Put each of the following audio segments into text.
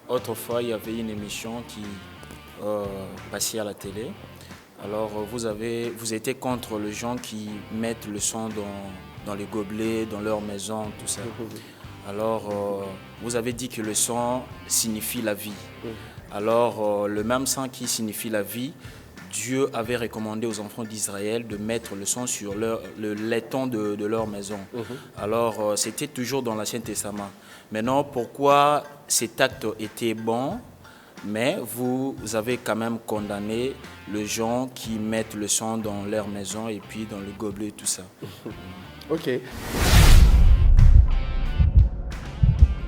Autrefois, il y avait une émission qui passait à la télé. Alors, vous étiez contre les gens qui mettent le sang dans les gobelets, dans leur maison, tout ça. Alors, vous avez dit que le sang signifie la vie. Alors, le même sang qui signifie la vie, Dieu avait recommandé aux enfants d'Israël de mettre le sang sur le laiton de leur maison. Alors, c'était toujours dans l'Ancien Testament. Maintenant, pourquoi cet acte était bon, mais vous avez quand même condamné les gens qui mettent le sang dans leur maison et puis dans le gobelet, tout ça. Ok.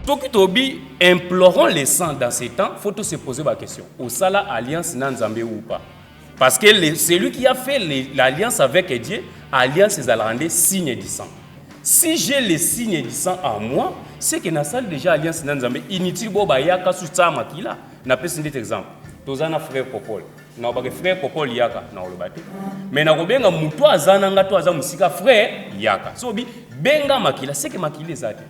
Toki implorons les saints dans ces temps, il faut se poser la question. Au Sala alliance Nanzambe ou pas? Parce que celui qui a fait l'alliance avec Dieu, alliance est rendue signe du sang. Si j'ai le signe du sang en moi, c'est que dans déjà alliance Nanzambe, inutile boba yaka sous ça makila. Na peux citer exemple. Tozana frère Popol. Na ba frère Popol yaka na olobate. Mais na kobenga mutu azana nga to azamu sika frère yaka. So bi benga makila, c'est que makila ezate.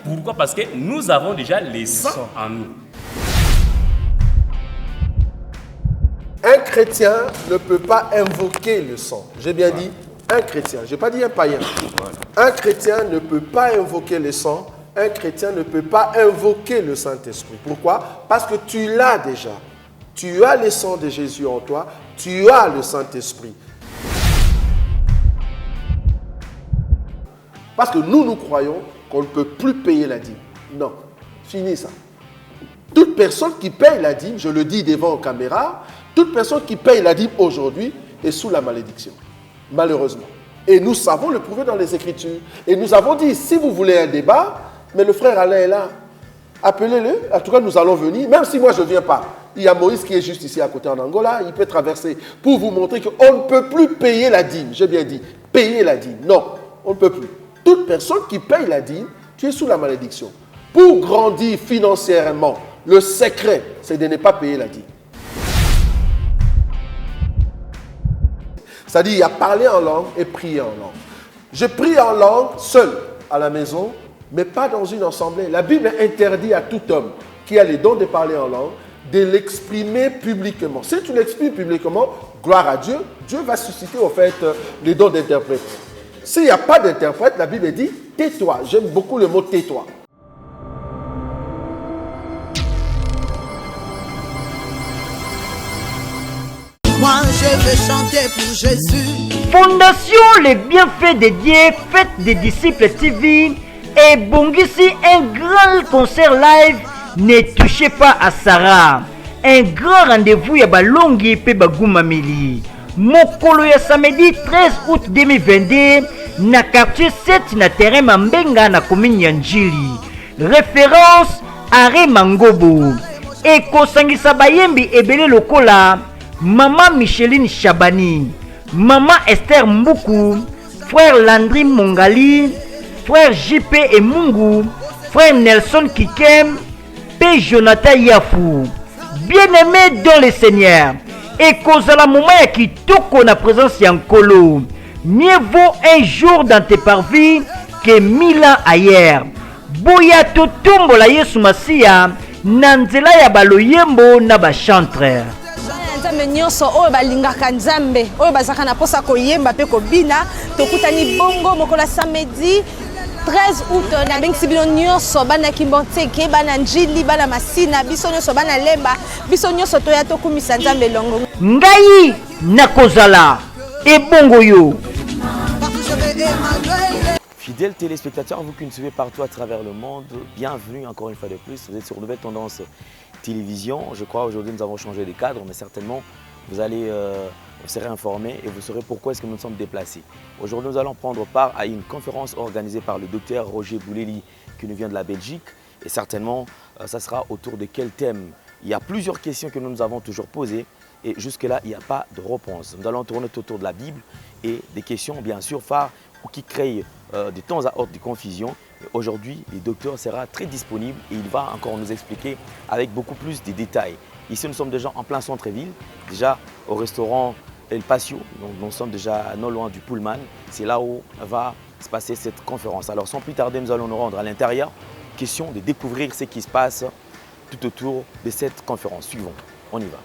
Pourquoi? Parce que nous avons déjà les sang en nous. Un chrétien ne peut pas invoquer le sang. J'ai bien dit un chrétien, je n'ai pas dit un païen. Un chrétien ne peut pas invoquer le sang. Un chrétien ne peut pas invoquer le Saint-Esprit. Pourquoi? Parce que tu l'as déjà. Tu as le sang de Jésus en toi. Tu as le Saint-Esprit. Parce que nous croyons qu'on ne peut plus payer la dîme. Non, fini ça. Toute personne qui paye la dîme, je le dis devant la caméra, toute personne qui paye la dîme aujourd'hui est sous la malédiction. Malheureusement. Et nous savons le prouver dans les Écritures. Et nous avons dit, si vous voulez un débat, mais le frère Alain est là. Appelez-le. En tout cas, nous allons venir. Même si moi, je ne viens pas. Il y a Moïse qui est juste ici à côté en Angola. Il peut traverser pour vous montrer qu'on ne peut plus payer la dîme. J'ai bien dit, payer la dîme. Non, on ne peut plus. Toute personne qui paye la dîme, tu es sous la malédiction. Pour grandir financièrement, le secret, c'est de ne pas payer la dîme. C'est-à-dire, il y a parler en langue et prier en langue. Je prie en langue seul à la maison, mais pas dans une assemblée. La Bible interdit à tout homme qui a les dons de parler en langue de l'exprimer publiquement. Si tu l'exprimes publiquement, gloire à Dieu, Dieu va susciter au fait les dons d'interprète. S'il n'y a pas d'interprète, la Bible dit « tais-toi ». J'aime beaucoup le mot « tais-toi ». Moi je veux chanter pour Jésus. Fondation Les Bienfaits de Dieu, Fête des Disciples TV et Bongisi, un grand concert live. Ne touchez pas à Sarah. Un grand rendez-vous ya balongi pe bagumameli. Mokolo ya samedi 13 août 2022 na quartier 7 na terrain Mambenga na commune Njili. Référence Are Mangobo. Et kosangisa bayembi ebele lokola Maman Micheline Chabani, Maman Esther Mboukou, frère Landry Mongali, frère JP et Mungu, frère Nelson Kikem, P. Jonathan Yafou. Bien-aimé dans le Seigneur, et kozala moment ya kitoko na présence yankolo. Mieux vaut un jour dans tes parvis que 1000 ans ailleurs. Boya totumbo la Yesu Masia, nanzela ya baloyembo na bachantre. Nzambe nyonso oyo balingaka Nzambe oyo bazaka na posa koyemba pe kobina tokutani bongo mokola samedi 13 août na bengisi bino nyonso bana Kimboteke bana Njili bana Masina biso nyonso bana Lemba biso nyonso toya tokumisa Nzambe longo ngai nakozala ebongo yo. Fidèles téléspectateurs, vous qui nous suivez partout à travers le monde, bienvenue encore une fois de plus. Vous êtes sur Nouvelle Tendance Télévision. Je crois aujourd'hui nous avons changé les cadres, mais certainement vous serez informés et vous saurez pourquoi est-ce que nous nous sommes déplacés. Aujourd'hui nous allons prendre part à une conférence organisée par le docteur Roger Bouleli qui nous vient de la Belgique. Et certainement ça sera autour de quel thème. Il y a plusieurs questions que nous avons toujours posées et jusque-là il n'y a pas de réponse. Nous allons tourner autour de la Bible et des questions bien sûr phares qui créent de temps à autre des confusions. Aujourd'hui, le docteur sera très disponible et il va encore nous expliquer avec beaucoup plus de détails. Ici, nous sommes déjà en plein centre-ville, déjà au restaurant El Patio. Donc, nous sommes déjà non loin du Pullman. C'est là où va se passer cette conférence. Alors, sans plus tarder, nous allons nous rendre à l'intérieur. question de découvrir ce qui se passe tout autour de cette conférence. Suivons, on y va.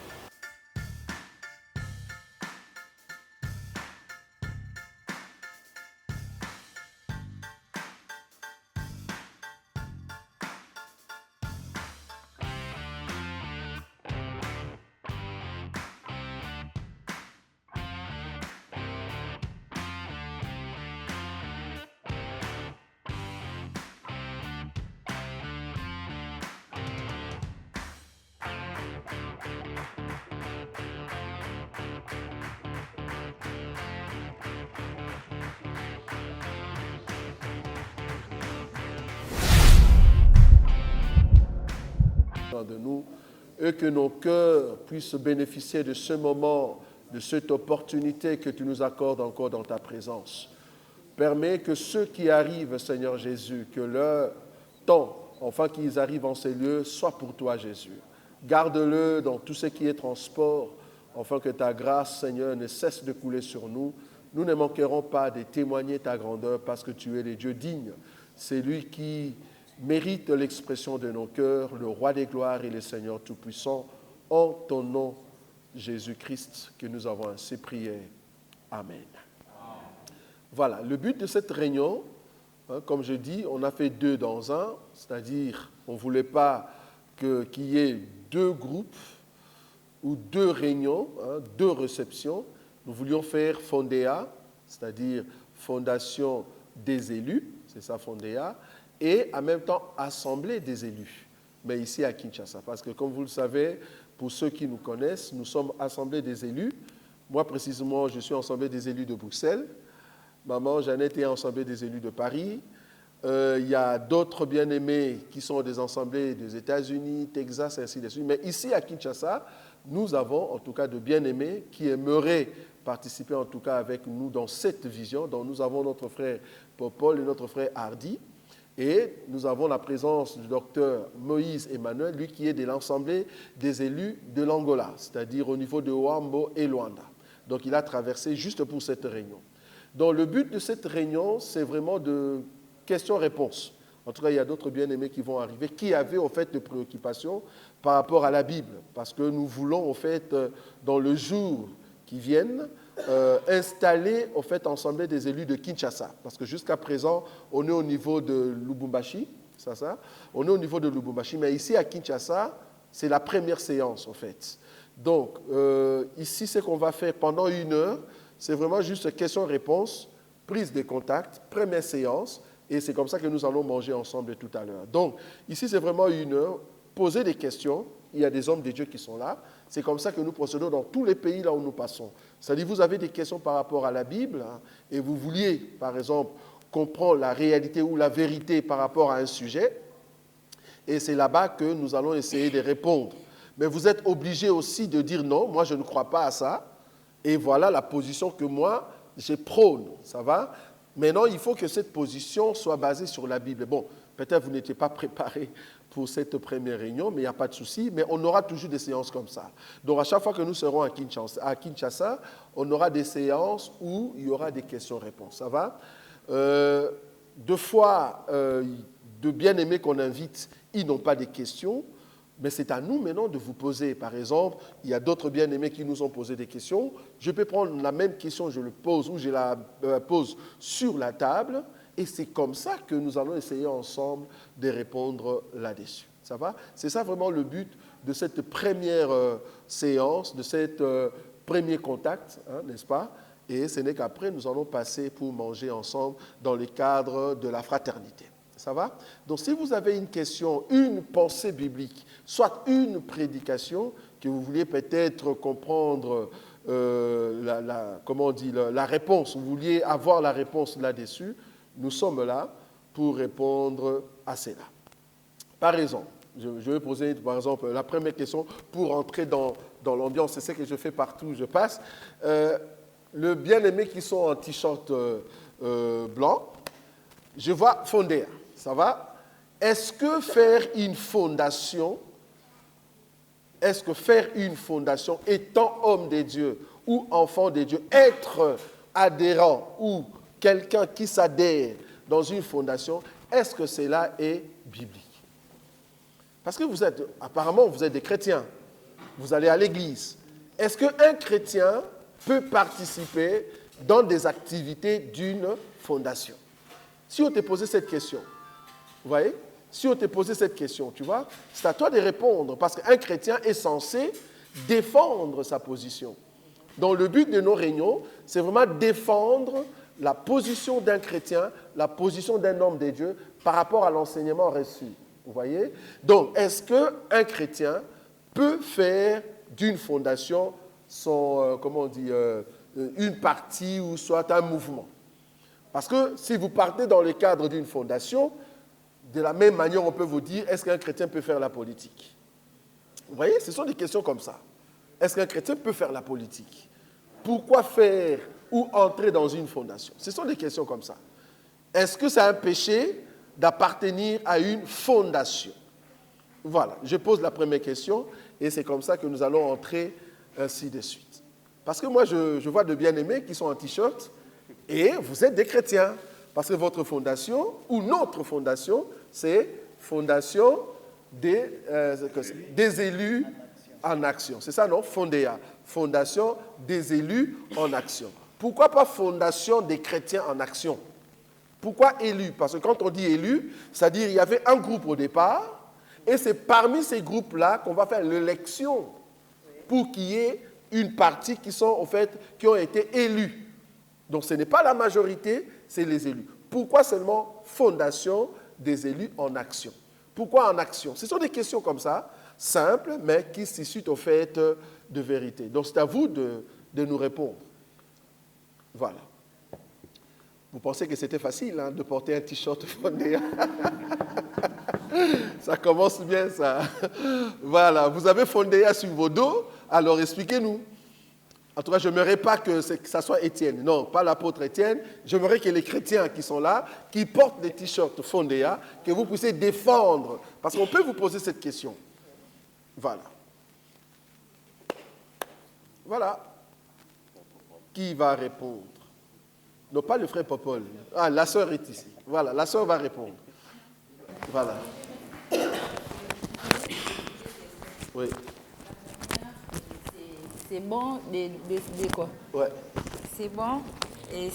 De nous et que nos cœurs puissent bénéficier de ce moment, de cette opportunité que tu nous accordes encore dans ta présence. Permets que ceux qui arrivent, Seigneur Jésus, que leur temps, enfin qu'ils arrivent en ces lieux, soit pour toi, Jésus. Garde-le dans tout ce qui est transport, afin que ta grâce, Seigneur, ne cesse de couler sur nous. Nous ne manquerons pas de témoigner ta grandeur parce que tu es le Dieu digne. C'est lui qui mérite l'expression de nos cœurs, le roi des gloires et le Seigneur tout-puissant, en ton nom, Jésus-Christ, que nous avons ainsi prié. Amen. Voilà, le but de cette réunion, comme je dis, on a fait 2 dans 1, c'est-à-dire on ne voulait pas qu'il y ait 2 groupes ou 2 réunions, 2 réceptions. Nous voulions faire Fondéa, c'est-à-dire Fondation des élus, c'est ça Fondéa, et en même temps Assemblée des élus, mais ici à Kinshasa. Parce que comme vous le savez, pour ceux qui nous connaissent, nous sommes Assemblée des élus. Moi précisément, je suis Assemblée des élus de Bruxelles. Maman Jeannette est Assemblée des élus de Paris. Il y a d'autres bien-aimés qui sont des assemblées des États-Unis, Texas, et ainsi de suite. Mais ici à Kinshasa, nous avons en tout cas de bien-aimés qui aimeraient participer en tout cas avec nous dans cette vision. Donc nous avons notre frère Popol et notre frère Hardy. Et nous avons la présence du docteur Moïse Emmanuel, lui qui est de l'Assemblée des élus de l'Angola, c'est-à-dire au niveau de Ouambo et Luanda. Donc il a traversé juste pour cette réunion. Donc le but de cette réunion, c'est vraiment de questions-réponses. En tout cas, il y a d'autres bien-aimés qui vont arriver, qui avaient en fait des préoccupations par rapport à la Bible. Parce que nous voulons en fait, dans le jour qui viennent, installer en fait l'Assemblée des élus de Kinshasa. Parce que jusqu'à présent, on est au niveau de Lubumbashi, on est au niveau de Lubumbashi, mais ici à Kinshasa, c'est la première séance en fait. Donc, ici, ce qu'on va faire pendant 1 heure, c'est vraiment juste questions-réponses, prise de contact, première séance, et c'est comme ça que nous allons manger ensemble tout à l'heure. Donc, ici, c'est vraiment 1 heure, poser des questions, il y a des hommes de Dieu qui sont là, c'est comme ça que nous procédons dans tous les pays là où nous passons. C'est-à-dire, vous avez des questions par rapport à la Bible, et vous vouliez, par exemple, comprendre la réalité ou la vérité par rapport à un sujet, et c'est là-bas que nous allons essayer de répondre. Mais vous êtes obligé aussi de dire non, moi je ne crois pas à ça, et voilà la position que moi, je prône, ça va? Maintenant, il faut que cette position soit basée sur la Bible. Bon, peut-être vous n'étiez pas préparé pour cette première réunion, mais il n'y a pas de souci, mais on aura toujours des séances comme ça. Donc, à chaque fois que nous serons à Kinshasa, on aura des séances où il y aura des questions-réponses, ça va? 2 fois, de bien-aimés qu'on invite, ils n'ont pas de questions, mais c'est à nous maintenant de vous poser. Par exemple, il y a d'autres bien-aimés qui nous ont posé des questions. Je peux prendre la même question, je le pose ou je la pose sur la table, et c'est comme ça que nous allons essayer ensemble de répondre là-dessus. Ça va? C'est ça vraiment le but de cette première séance, de cette premier contact, n'est-ce pas? Et ce n'est qu'après, nous allons passer pour manger ensemble dans le cadre de la fraternité. Ça va? Donc, si vous avez une question, une pensée biblique, soit une prédication que vous vouliez peut-être comprendre la réponse, vous vouliez avoir la réponse là-dessus, nous sommes là pour répondre à cela. Par exemple, je vais poser par exemple la première question pour entrer dans l'ambiance, c'est ce que je fais partout où je passe. Le bien-aimé qui sont en t-shirt blanc, je vois Fondéa. Ça va? Est-ce que faire une fondation, étant homme de Dieu ou enfant de Dieu, être adhérent ou quelqu'un qui s'adhère dans une fondation, est-ce que cela est biblique? Parce que apparemment, vous êtes des chrétiens. Vous allez à l'église. Est-ce qu'un chrétien peut participer dans des activités d'une fondation? Si on te posait cette question, vous voyez? Si on te posait cette question, tu vois, c'est à toi de répondre, parce qu'un chrétien est censé défendre sa position. Donc le but de nos réunions, c'est vraiment défendre la position d'un chrétien, la position d'un homme de Dieu par rapport à l'enseignement reçu. Vous voyez? Donc, est-ce qu'un chrétien peut faire d'une fondation une partie ou soit un mouvement? Parce que si vous partez dans le cadre d'une fondation, de la même manière, on peut vous dire, est-ce qu'un chrétien peut faire la politique? Vous voyez, ce sont des questions comme ça. Est-ce qu'un chrétien peut faire la politique? Pourquoi faire ou entrer dans une fondation? Ce sont des questions comme ça. Est-ce que c'est un péché d'appartenir à une fondation? Voilà, je pose la première question et c'est comme ça que nous allons entrer ainsi de suite. Parce que moi, je vois de bien-aimés qui sont en t-shirt et vous êtes des chrétiens. Parce que votre fondation, ou notre fondation, c'est Fondation des élus en action. C'est ça, non? Fondéa. Fondation des élus en action. Pourquoi pas Fondation des chrétiens en action? Pourquoi élus? Parce que quand on dit élus, c'est-à-dire qu'il y avait un groupe au départ, et c'est parmi ces groupes-là qu'on va faire l'élection pour qu'il y ait une partie qui ont été élus. Donc ce n'est pas la majorité, c'est les élus. Pourquoi seulement Fondation des élus en action? Pourquoi en action? Ce sont des questions comme ça, simples, mais qui suscitent au fait de vérité. Donc c'est à vous de nous répondre. Voilà. Vous pensez que c'était facile de porter un t-shirt Fondéa? Ça commence bien, ça. Voilà. Vous avez Fondéa sur vos dos, alors expliquez-nous. En tout cas, je n'aimerais pas que ça soit Étienne. Non, pas l'apôtre Étienne. J'aimerais que les chrétiens qui sont là, qui portent des t-shirts Fondéa, que vous puissiez défendre. Parce qu'on peut vous poser cette question. Voilà. Voilà. Qui va répondre? Non, pas le frère Popol. Ah, la sœur est ici. Voilà, la sœur va répondre. Voilà. Oui. C'est bon de quoi? Ouais. C'est bon. Et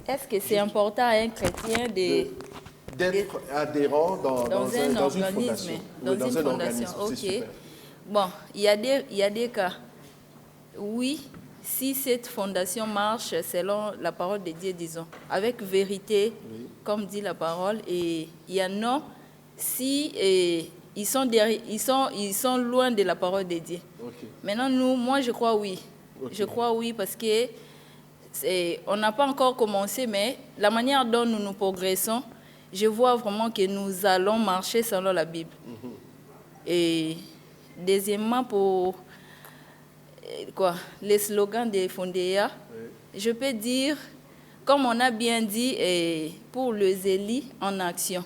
est-ce que c'est important à un chrétien d'être adhérent dans un organisme, dans une fondation? Ok. Bon, il y a des cas. Oui, si cette fondation marche selon la parole de Dieu, disons, avec vérité, oui, comme dit la parole, et il y en a si ils sont loin de la parole de Dieu. Okay. Maintenant, moi, je crois oui. Okay. Je crois oui parce que on n'a pas encore commencé, mais la manière dont nous progressons, je vois vraiment que nous allons marcher selon la Bible. Mm-hmm. Et deuxièmement, pour les slogans des Fondéa, oui, je peux dire, comme on a bien dit, pour les élus en action,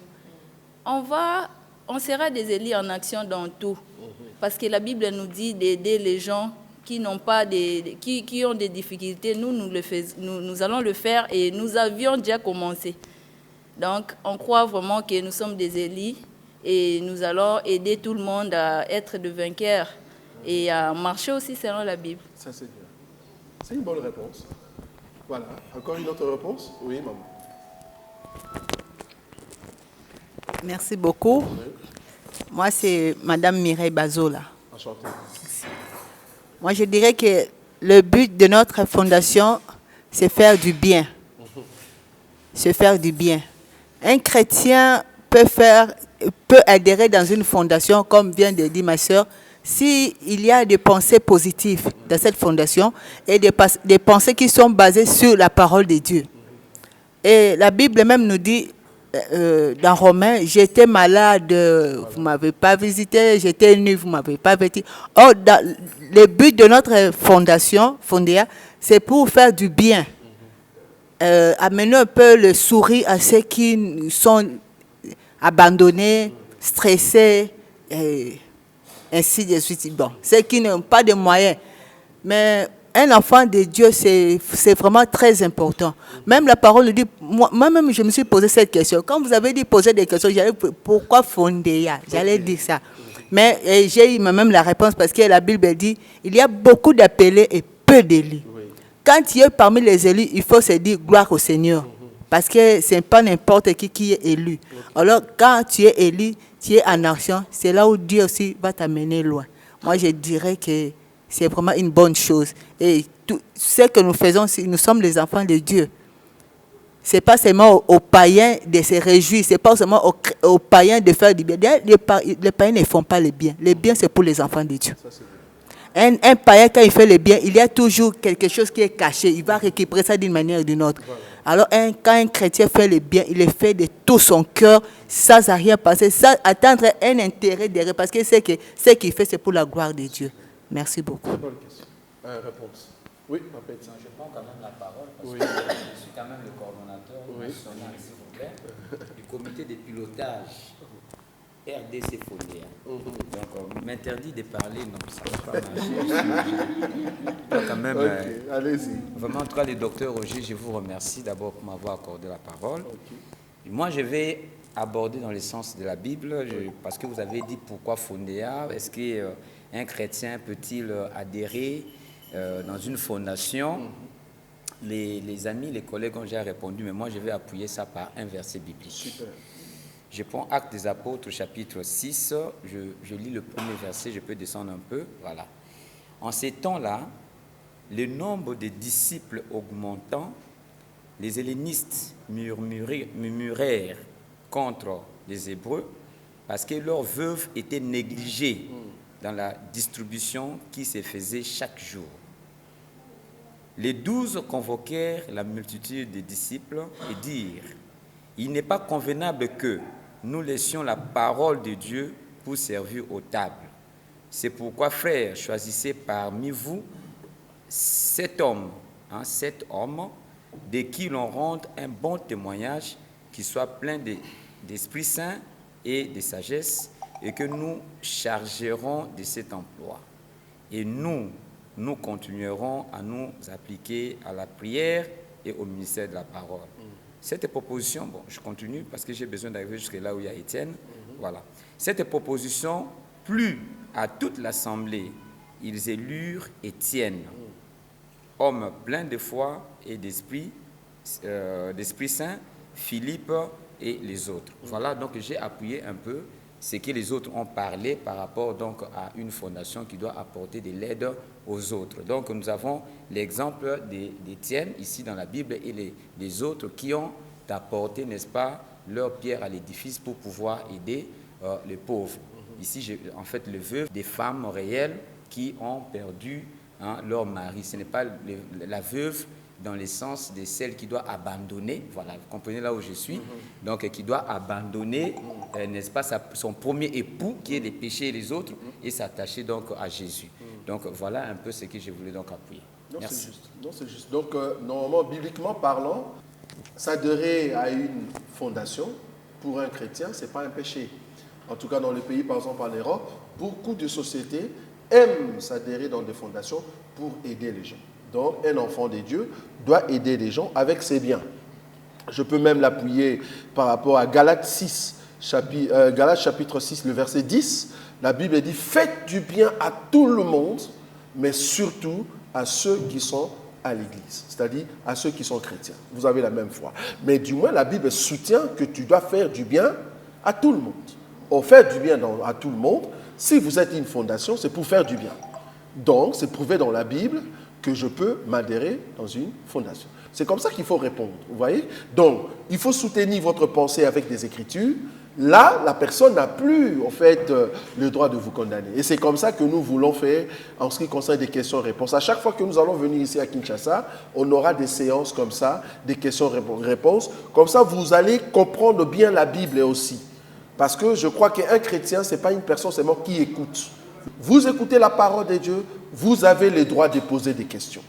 on sera des élus en action dans tout. Parce que la Bible nous dit d'aider les gens qui ont des difficultés. Nous allons le faire et nous avions déjà commencé. Donc, on croit vraiment que nous sommes des élus et nous allons aider tout le monde à être des vainqueurs et à marcher aussi selon la Bible. Ça, c'est bien. C'est une bonne réponse. Voilà. Encore une autre réponse? Oui, maman. Merci beaucoup. Oui. Moi, c'est Madame Mireille Bazola. Enchantée. Moi, je dirais que le but de notre fondation, c'est faire du bien. C'est faire du bien. Un chrétien peut adhérer dans une fondation, comme vient de dire ma sœur, s'il y a des pensées positives dans cette fondation et des pensées qui sont basées sur la parole de Dieu. Et la Bible même nous dit, dans Romains, j'étais malade, vous ne m'avez pas visité, j'étais nu, vous ne m'avez pas vêtu. Or, le but de notre fondation, Fondéa, c'est pour faire du bien. Amener un peu le sourire à ceux qui sont abandonnés, stressés, et ainsi de suite. Bon, ceux qui n'ont pas de moyens. Mais un enfant de Dieu, c'est vraiment très important. Même la parole dit, moi-même, je me suis posé cette question. Quand vous avez dit poser des questions, j'allais, pourquoi Fondéa? J'allais dire ça. Mais j'ai eu même la réponse parce que la Bible dit il y a beaucoup d'appelés et peu d'élus. Oui. Quand tu es parmi les élus, il faut se dire gloire au Seigneur. Parce que ce n'est pas n'importe qui est élu. Okay. Alors, quand tu es élu, tu es en action, c'est là où Dieu aussi va t'amener loin. Moi, je dirais que c'est vraiment une bonne chose. Et tout ce que nous faisons, nous sommes les enfants de Dieu. Ce n'est pas seulement aux païens de se réjouir, ce n'est pas seulement aux païens de faire du bien. Les païens ne font pas le bien. Le bien, c'est pour les enfants de Dieu. Un païen, quand il fait le bien, il y a toujours quelque chose qui est caché. Il va récupérer ça d'une manière ou d'une autre. Voilà. Alors, quand un chrétien fait le bien, il le fait de tout son cœur, sans rien passer, sans attendre un intérêt derrière. Parce que ce qu'il fait, c'est pour la gloire de Dieu. Merci beaucoup. Bonne question. Réponse. Oui, je prends quand même la parole parce que je suis quand même le coordonnateur national, s'il vous plaît, du comité de pilotage RDC Fondéa. Donc, on m'interdit de parler, non, ça ne va pas marcher. Quand même, allez-y. Vraiment, en tout cas, le docteur Roger, je vous remercie d'abord pour m'avoir accordé la parole. Moi, je vais aborder dans le sens de la Bible, parce que vous avez dit pourquoi Fondéa. Est-ce qu'un chrétien peut-il adhérer dans une fondation? Les amis, les collègues ont déjà répondu, mais moi, je vais appuyer ça par un verset biblique. Super. Je prends Actes des Apôtres, chapitre 6, je lis le premier verset, je peux descendre un peu, voilà. En ces temps-là, le nombre de disciples augmentant, les hellénistes murmurèrent contre les Hébreux parce que leurs veuves étaient négligées dans la distribution qui se faisait chaque jour. Les 12 convoquèrent la multitude des disciples et dirent « Il n'est pas convenable que nous laissions la parole de Dieu pour servir aux tables. C'est pourquoi, frères, choisissez parmi vous 7 hommes, de qui l'on rende un bon témoignage, qui soit plein d'Esprit Saint et de sagesse, et que nous chargerons de cet emploi. Et nous continuerons à nous appliquer à la prière et au ministère de la parole. » Cette proposition, bon, je continue parce que j'ai besoin d'arriver jusque là où il y a Étienne. Voilà. Cette proposition plut à toute l'assemblée. Ils élurent Étienne, homme plein de foi et d'esprit saint, Philippe et les autres. Voilà, donc j'ai appuyé un peu ce que les autres ont parlé par rapport donc à une fondation qui doit apporter de l'aide aux autres. Donc nous avons l'exemple d'Étienne ici dans la Bible et les autres qui ont apporté, n'est-ce pas, leur pierre à l'édifice pour pouvoir aider les pauvres. Ici, en fait, les veuves des femmes réelles qui ont perdu leur mari. Ce n'est pas la veuve dans le sens de celle qui doit abandonner, voilà, vous comprenez là où je suis, donc qui doit abandonner, n'est-ce pas, son premier époux qui est les péchés et les autres, et s'attacher donc à Jésus. Donc voilà un peu ce que je voulais donc appuyer. Merci. Non, c'est juste. Donc normalement, bibliquement parlant, s'adhérer à une fondation, pour un chrétien, ce n'est pas un péché. En tout cas, dans les pays, par exemple en Europe, beaucoup de sociétés aiment s'adhérer dans des fondations pour aider les gens. Donc, un enfant de Dieu doit aider les gens avec ses biens. Je peux même l'appuyer par rapport à Galates chapitre 6, le verset 10. La Bible dit « Faites du bien à tout le monde, mais surtout à ceux qui sont à l'Église. » C'est-à-dire à ceux qui sont chrétiens. Vous avez la même foi. Mais du moins, la Bible soutient que tu dois faire du bien à tout le monde. Or, faire du bien à tout le monde, si vous êtes une fondation, c'est pour faire du bien. Donc, c'est prouvé dans la Bible que je peux m'adhérer dans une fondation. C'est comme ça qu'il faut répondre, vous voyez? Donc, il faut soutenir votre pensée avec des écritures. Là, la personne n'a plus, en fait, le droit de vous condamner. Et c'est comme ça que nous voulons faire en ce qui concerne des questions-réponses. À chaque fois que nous allons venir ici à Kinshasa, on aura des séances comme ça, des questions-réponses. Comme ça, vous allez comprendre bien la Bible aussi. Parce que je crois qu'un chrétien, ce n'est pas une personne seulement qui écoute. Vous écoutez la parole de Dieu, vous avez le droit de poser des questions.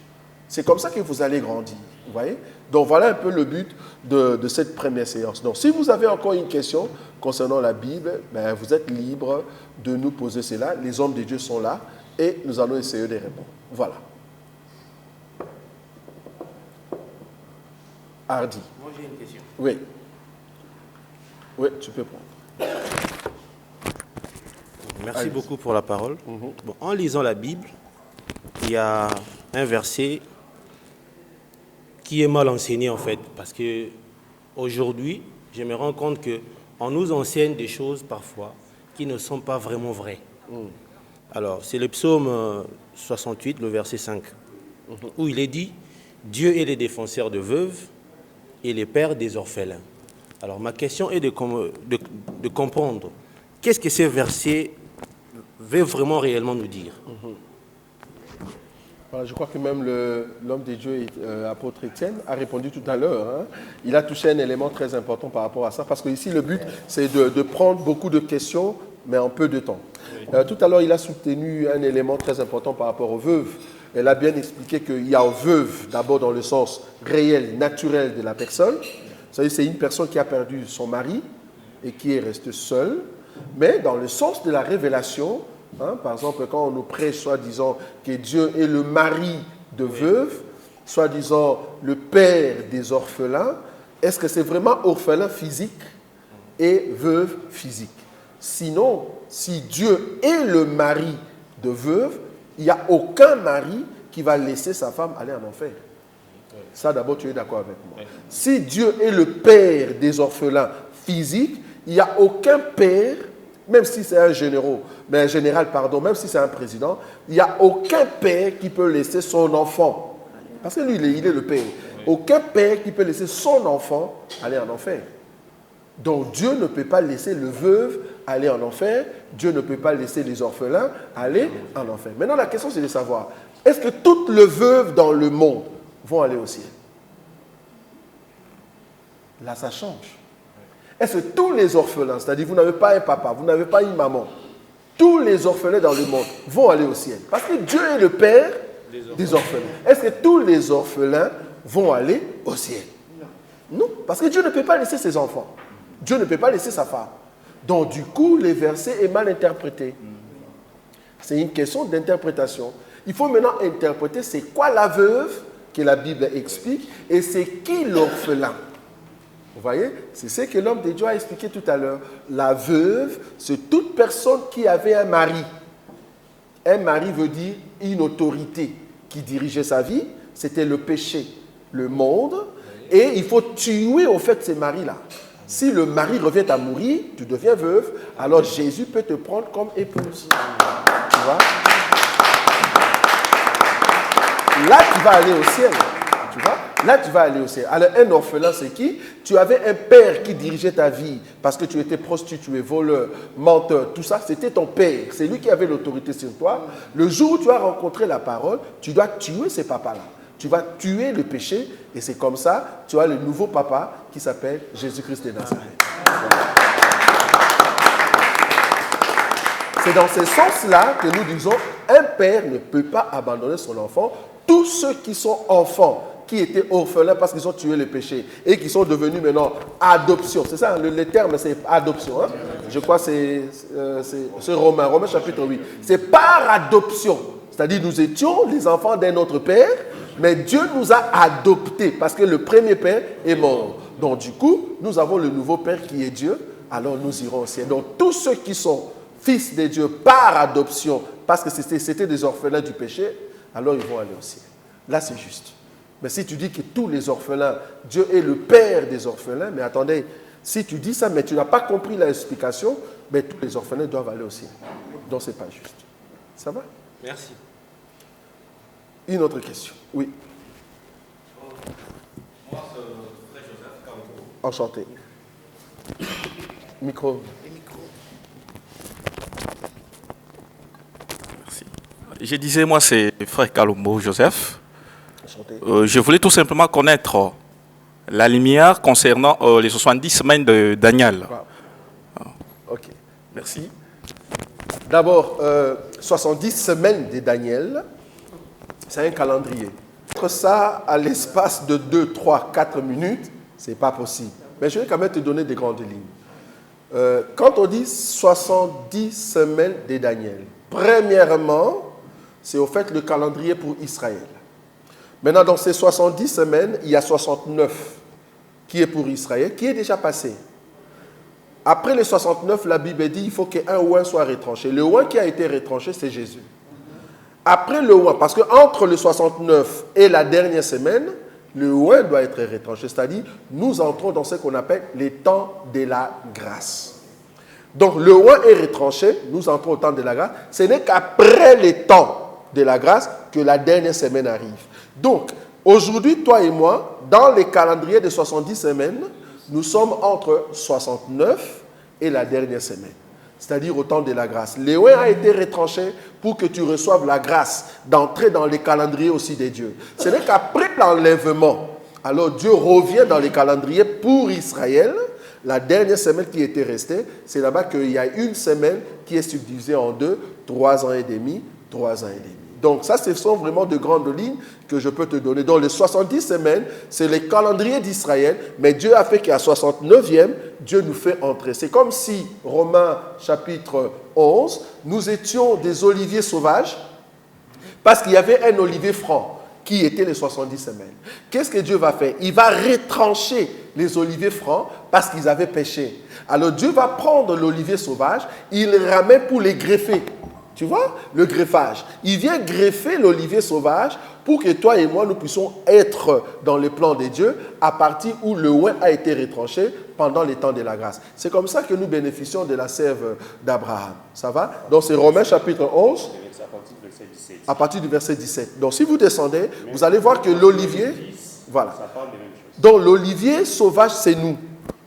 C'est comme ça que vous allez grandir, vous voyez? Donc voilà un peu le but de cette première séance. Donc si vous avez encore une question concernant la Bible, ben, vous êtes libre de nous poser cela. Les hommes de Dieu sont là et nous allons essayer de répondre. Voilà. Hardy. Moi j'ai une question. Oui. Oui, tu peux prendre. Merci beaucoup pour la parole. Bon, en lisant la Bible, il y a un verset qui est mal enseigné en fait, parce que aujourd'hui, je me rends compte qu'on nous enseigne des choses parfois qui ne sont pas vraiment vraies. Alors, c'est le psaume 68, le verset 5, où il est dit « Dieu est le défenseur de veuves et les pères des orphelins ». Alors, ma question est de comprendre qu'est-ce que ce verset veut vraiment réellement nous dire. Voilà, je crois que même l'homme de Dieu, apôtre Étienne, a répondu tout à l'heure. Hein. Il a touché un élément très important par rapport à ça, parce que ici, le but, c'est de prendre beaucoup de questions, mais en peu de temps. Tout à l'heure, il a soutenu un élément très important par rapport aux veuves. Elle a bien expliqué qu'il y a veuve, d'abord dans le sens réel, naturel de la personne. C'est une personne qui a perdu son mari et qui est restée seule. Mais dans le sens de la révélation, hein, par exemple, quand on nous prêche, soi-disant, que Dieu est le mari de veuves, soi-disant le père des orphelins, est-ce que c'est vraiment orphelin physique et veuve physique? Sinon, si Dieu est le mari de veuve, il n'y a aucun mari qui va laisser sa femme aller en enfer. Ça, d'abord, tu es d'accord avec moi. Si Dieu est le père des orphelins physiques, il n'y a aucun père, même si c'est un général, même si c'est un président, il n'y a aucun père qui peut laisser son enfant. Parce que lui, il est le père. Aucun père qui peut laisser son enfant aller en enfer. Donc Dieu ne peut pas laisser le veuve aller en enfer. Dieu ne peut pas laisser les orphelins aller en enfer. Maintenant, la question, c'est de savoir, est-ce que toutes les veuves dans le monde vont aller au ciel? Là, ça change. Est-ce que tous les orphelins, c'est-à-dire vous n'avez pas un papa, vous n'avez pas une maman, tous les orphelins dans le monde vont aller au ciel? Parce que Dieu est le père des orphelins. Est-ce que tous les orphelins vont aller au ciel? Non, parce que Dieu ne peut pas laisser ses enfants. Dieu ne peut pas laisser sa femme. Donc du coup, le verset est mal interprété. C'est une question d'interprétation. Il faut maintenant interpréter c'est quoi la veuve que la Bible explique et c'est qui l'orphelin. Vous voyez, c'est ce que l'homme de Dieu a expliqué tout à l'heure. La veuve, c'est toute personne qui avait un mari. Un mari veut dire une autorité qui dirigeait sa vie. C'était le péché, le monde. Et il faut tuer au fait ces maris-là. Si le mari revient à mourir, tu deviens veuve, alors Jésus peut te prendre comme épouse. Tu vois? Là, tu vas aller au ciel. Tu vois? Là, tu vas aller au ciel. Alors, un orphelin, c'est qui? Tu avais un père qui dirigeait ta vie parce que tu étais prostitué, voleur, menteur, tout ça, c'était ton père. C'est lui qui avait l'autorité sur toi. Le jour où tu as rencontré la parole, tu dois tuer ces papas-là. Tu vas tuer le péché et c'est comme ça, tu as le nouveau papa qui s'appelle Jésus-Christ de Nazareth. C'est dans ce sens-là que nous disons, un père ne peut pas abandonner son enfant. Tous ceux qui sont enfants, qui étaient orphelins parce qu'ils ont tué le péché et qui sont devenus maintenant adoption. C'est ça, le terme c'est adoption. Hein? Je crois que c'est Romains chapitre 8. C'est par adoption. C'est-à-dire nous étions les enfants d'un autre père, mais Dieu nous a adoptés parce que le premier père est mort. Donc du coup, nous avons le nouveau père qui est Dieu, alors nous irons au ciel. Donc tous ceux qui sont fils de Dieu par adoption, parce que c'était des orphelins du péché, alors ils vont aller au ciel. Là, c'est juste. Mais si tu dis que tous les orphelins, Dieu est le père des orphelins, mais attendez, si tu dis ça, mais tu n'as pas compris l'explication, mais tous les orphelins doivent aller au ciel. Donc, ce n'est pas juste. Ça va? Merci. Une autre question. Oui. Moi, c'est frère Joseph Kaouko. Enchanté. Micro. Merci. Je disais, moi, c'est frère Kalumbo Joseph. Je voulais tout simplement connaître la lumière concernant les 70 semaines de Daniel. Wow. Ok, merci. D'abord, 70 semaines de Daniel, c'est un calendrier. Entre ça, à l'espace de 2, 3, 4 minutes, ce n'est pas possible. Mais je vais quand même te donner des grandes lignes. Quand on dit 70 semaines de Daniel, premièrement, c'est au fait le calendrier pour Israël. Maintenant, dans ces 70 semaines, il y a 69 qui est pour Israël, qui est déjà passé. Après les 69, la Bible dit qu'il faut qu'un oint soit retranché. Le oint qui a été retranché, c'est Jésus. Après le oint, parce qu'entre le 69 et la dernière semaine, le oint doit être retranché. C'est-à-dire, nous entrons dans ce qu'on appelle les temps de la grâce. Donc, le oint est retranché, nous entrons au temps de la grâce. Ce n'est qu'après les temps de la grâce que la dernière semaine arrive. Donc, aujourd'hui, toi et moi, dans les calendriers de 70 semaines, nous sommes entre 69 et la dernière semaine. C'est-à-dire au temps de la grâce. Le oint a été retranché pour que tu reçoives la grâce d'entrer dans les calendriers aussi des dieux. Ce n'est qu'après l'enlèvement, alors Dieu revient dans les calendriers pour Israël. La dernière semaine qui était restée, c'est là-bas qu'il y a une semaine qui est subdivisée en deux, 3 ans et demi, 3 ans et demi. Donc ça, ce sont vraiment de grandes lignes que je peux te donner. Donc les 70 semaines, c'est les calendriers d'Israël, mais Dieu a fait qu'à 69e, Dieu nous fait entrer. C'est comme si, Romains chapitre 11, nous étions des oliviers sauvages, parce qu'il y avait un olivier franc qui était les 70 semaines. Qu'est-ce que Dieu va faire? Il va retrancher les oliviers francs parce qu'ils avaient péché. Alors Dieu va prendre l'olivier sauvage, il le ramène pour les greffer. Tu vois, le greffage. Il vient greffer l'olivier sauvage pour que toi et moi, nous puissions être dans le plan de Dieu à partir où le oint a été retranché pendant les temps de la grâce. C'est comme ça que nous bénéficions de la sève d'Abraham. Ça va? Donc c'est Romains chapitre 11, à partir du verset 17. Donc si vous descendez, vous allez voir que l'olivier, voilà. Donc l'olivier sauvage, c'est nous.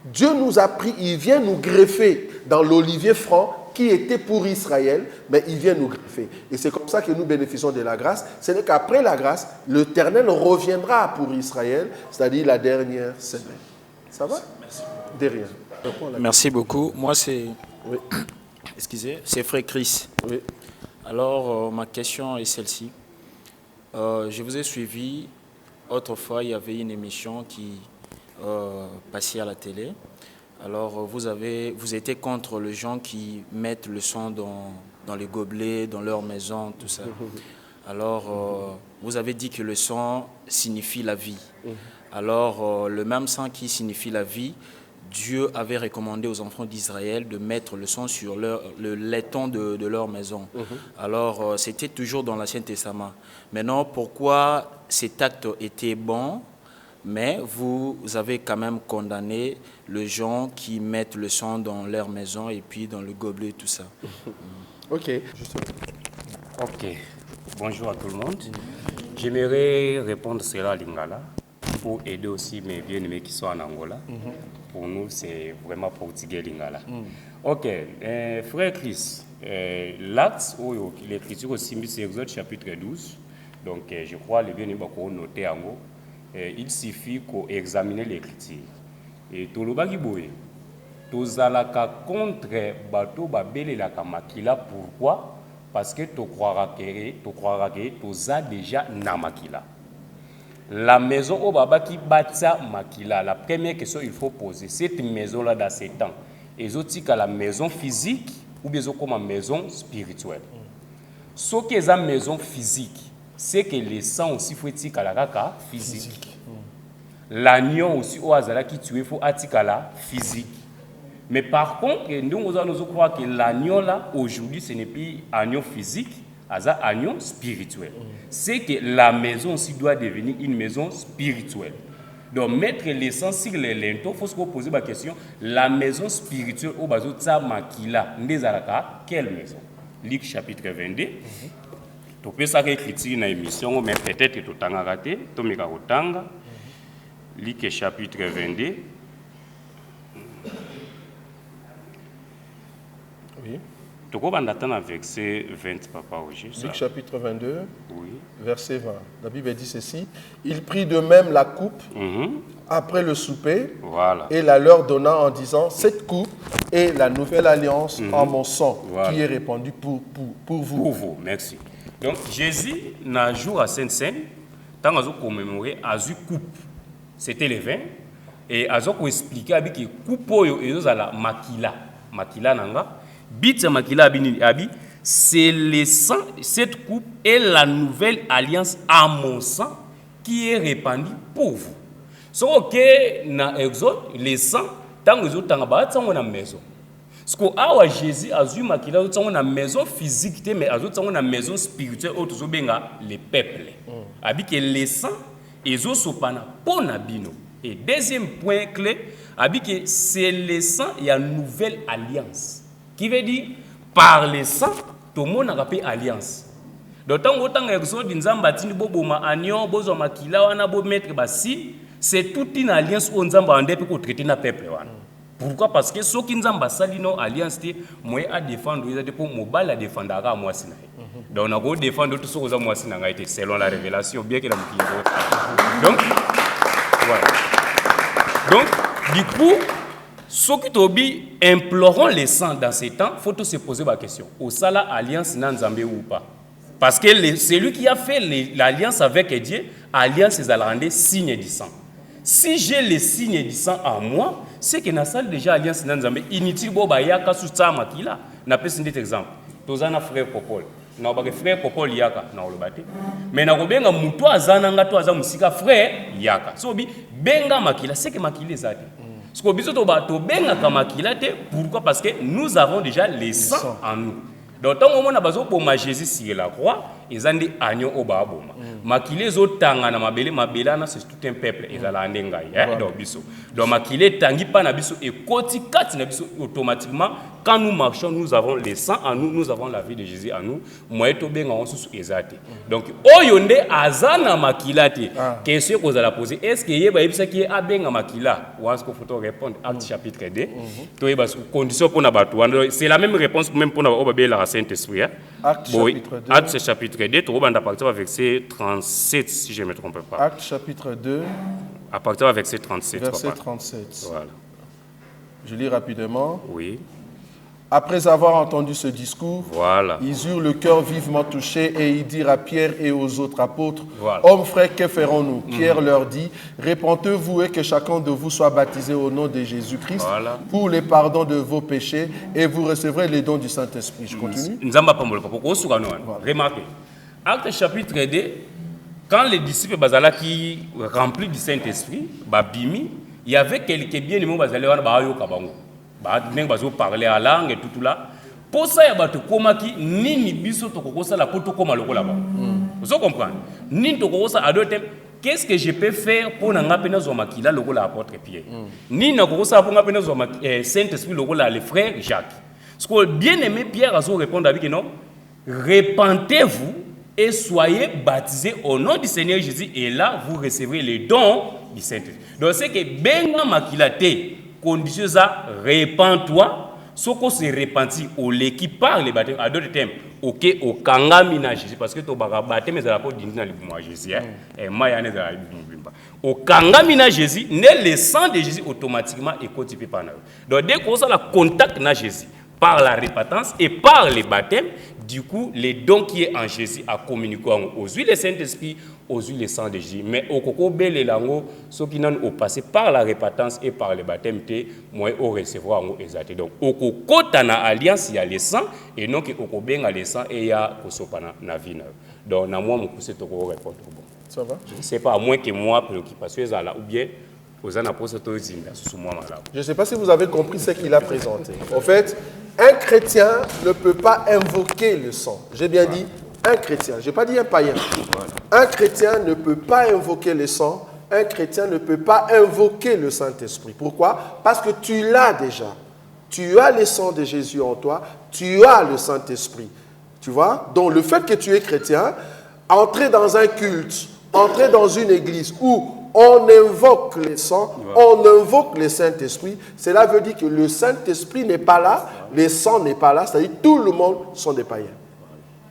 Dieu nous a pris, il vient nous greffer dans l'olivier franc qui était pour Israël, mais il vient nous greffer. Et c'est comme ça que nous bénéficions de la grâce. Ce n'est qu'après la grâce, l'Éternel reviendra pour Israël, c'est-à-dire la dernière semaine. Ça va? Merci. De rien. Merci beaucoup. Moi, c'est... Oui. Excusez, c'est Frère Chris. Oui. Alors, ma question est celle-ci. Je vous ai suivi. Autrefois, il y avait une émission qui passait à la télé. Alors, vous étiez contre les gens qui mettent le sang dans les gobelets, dans leur maison, tout ça. Alors, vous avez dit que le sang signifie la vie. Alors, le même sang qui signifie la vie, Dieu avait recommandé aux enfants d'Israël de mettre le sang sur le laiton de leur maison. Alors, c'était toujours dans l'Ancien Testament. Maintenant, pourquoi cet acte était bon, mais vous avez quand même condamné les gens qui mettent le sang dans leur maison et puis dans le gobelet, tout ça. Ok. Ok. Bonjour à tout le monde. J'aimerais répondre cela à Lingala pour aider aussi mes bien-aimés qui sont en Angola. Pour nous, c'est vraiment portugais Lingala. Ok. Frère Chris, l'acte où l'écriture aussi, c'est Exode chapitre 12. Donc, je crois que les bien-aimés vont noter en haut. Il suffit qu'on examine l'écriture. Et tout le monde tozalaka contre bato babele la kamakila. Pourquoi? Parce que tu croiras que toza déjà na makila. La maison au baba qui bâtit makila, la première question qu'il faut poser, cette maison-là dans ces temps, est-ce la maison physique ou bien comme une maison spirituelle? Ce qui est la maison physique, c'est que le sang aussi faut être la physique. L'agneau aussi au hasard qui tue faut être la physique. Mais par contre, nous croyons que l'agneau là aujourd'hui ce n'est plus agneau physique, c'est agneau spirituel. C'est que la maison aussi doit devenir une maison spirituelle. Donc mettre le sang sur les linteaux, il faut se poser la question, la maison spirituelle au bazo tsa makila ndezalaka quelle maison? Luc chapitre 22. Tu peux ça écrire dans l'émission, mais peut-être que tu as raté, tu as raté. Luc chapitre 22. Oui. Tu peux attendre verset 20, papa. Luc chapitre 22, oui. Verset 20. La Bible dit ceci. Il prit de même la coupe après le souper et la leur donna en disant, cette coupe est la nouvelle alliance en mon sang qui est répandue pour vous. Pour vous, merci. Donc Jésus, dans le jour à Sainte-Seine, quand il a commémoré, a eu coupe. C'était le vin. Et il a expliqué que la coupe est la makila. Makila nanga. Bit makila abi, c'est le sang. Cette coupe est la nouvelle alliance à mon sang qui est répandue pour vous. So que dans Exode, le sang tant que autres dans la maison. Parce que awa Jésus a vu makila dans la maison physique mais a dans la maison spirituelle autres benga les peuples. Abi que les saints ils ont sopana pour nabino. Et deuxième point clé, abi que c'est les saints et une nouvelle alliance. Qui veut dire par les saints tout le monde a rappelé alliance. D'autant autant exode nzamba tini boboma agnon bozo makila wana bo mettre basi c'est toute une alliance où nzamba ande pour traiter na peuple wana. Pourquoi? Parce que ceux qui nzamba salino alliance te moi à défendre ils pour mobile à défendre à moi sina. Donc on a go défendre tout ce que moi sina nga été selon la révélation bien que la mukilo. Donc voilà. Donc du coup ceux qui tobi implorons les saints dans ces temps, faut se poser la question. Au sala alliance nan nzambe ou pas? Parce que c'est lui qui a fait l'alliance avec Dieu, alliance ils allaient rendre signe du sang. Si j'ai les signes du sang en moi, c'est que na salle déjà alliance nan nzambe inutile bo ba yaka sutsa makila. Na pesi cet exemple. Tozana frère Popol. Na ba frère Popol yaka na olobate. Mais na kobenga muto azana ngato aza musika frère yaka. So bi benga makila, c'est que makila ezate. Ce que biso to ba to benga ka makila te, pourquoi? Parce que nous avons déjà les sang en nous. Donc, tant qu'on a besoin pour Jésus sur la croix, ils ont des agneaux au bas. Makile zo tanga na mabele mabelana c'est tout un peuple ils allaient ndengai donc biso. Donc makile tangi pa na biso et koti kat na biso automatiquement quand nous marchons nous avons les sang en nous, nous avons la vie de Jésus en nous. Moi to benga on sous ezate. Donc oyonde azana makila te. Question qu'on a poser est-ce que yeba yebisa ki a benga makila ou est-ce qu'il faut répondre Acte chapitre 2 to yeba condition pour na batu. C'est la même réponse même pour na obabé la Saint-Esprit. Acte chapitre 2 to banda partir verset 37 si je ne me trompe pas. Acte chapitre 2 à partir du verset 37. Verset 37. Voilà. Je lis rapidement. Oui. Après avoir entendu ce discours, voilà. Ils eurent le cœur vivement touché et ils dirent à Pierre et aux autres apôtres, voilà. Hommes frères, que ferons-nous? Pierre leur dit, répentez-vous et que chacun de vous soit baptisé au nom de Jésus-Christ voilà. Pour les pardons de vos péchés et vous recevrez les dons du Saint-Esprit. Je continue. Remarquez, Acte chapitre 2, quand les disciples bazala qui remplis du Saint-Esprit, babimi, il y avait quelques bien aimés bazala wana ba yo kabango. Ba neng bazo parler à langue et tout là. Pour ça ya bato komaki nini biso to kokosa la poto koma lokola ba. Vous comprenez? Nini to kokosa à deux thèmes. Qu'est-ce que je peux faire pour n'apena zo makila lokola apôtre Pierre? Nini na kokosa pour n'apena zo Saint-Esprit lokola le frère Jacques. Ce que bien aimé Pierre a répondre avec non. Répentez-vous et soyez baptisés au nom du Seigneur Jésus et là vous recevrez les dons du Saint-Esprit. Donc c'est que benga makilate condition ça répand-toi ce qu'on se repentit au qui parle les baptêmes à d'autres thèmes OK au kangami na Jésus parce que to baka baptême za rapport d'indina libuma Jésus et mayane za libuma au kangami na Jésus ne le sang de Jésus automatiquement est cotifié par nous. Donc dès qu'on a le contact na Jésus par la repentance et par les baptêmes, du coup, les dons qui est en Jésus à communiquer aux huiles du Saint-Esprit, aux huiles du sang de Jésus. Mais au coco bel et lango, ceux qui n'ont passé par la repentance et par les baptêmes, moi, au recevoir en exalté. Donc, au coco tana alliance, il y a les sangs, et non que au coco benga les sangs, et il y a kosopana na vie. Donc, na moi, mon coup, c'est au coco répondre. Ça va? Je ne sais pas, à moins que moi, préoccupation, ou bien, je ne sais pas si vous avez compris ce qu'il a présenté. En fait, un chrétien ne peut pas invoquer le sang. J'ai bien dit un chrétien, je n'ai pas dit un païen. Un chrétien ne peut pas invoquer le sang, un chrétien ne peut pas invoquer le Saint-Esprit. Pourquoi? Parce que tu l'as déjà. Tu as le sang de Jésus en toi, tu as le Saint-Esprit. Tu vois? Donc le fait que tu es chrétien, entrer dans un culte, entrer dans une église où on invoque le sang, on invoque le Saint-Esprit. Cela veut dire que le Saint-Esprit n'est pas là, le sang n'est pas là, c'est-à-dire tout le monde sont des païens.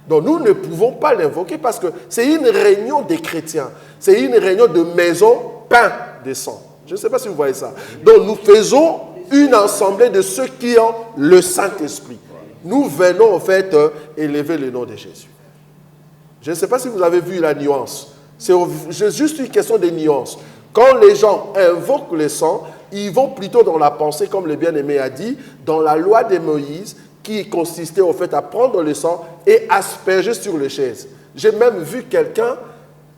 Donc nous ne pouvons pas l'invoquer parce que c'est une réunion des chrétiens. C'est une réunion de maison pain de sang. Je ne sais pas si vous voyez ça. Donc nous faisons une assemblée de ceux qui ont le Saint-Esprit. Nous venons en fait élever le nom de Jésus. Je ne sais pas si vous avez vu la nuance. C'est juste une question de nuance. Quand les gens invoquent le sang, ils vont plutôt dans la pensée, comme le bien-aimé a dit, dans la loi de Moïse, qui consistait en fait à prendre le sang et asperger sur les chaises. J'ai même vu quelqu'un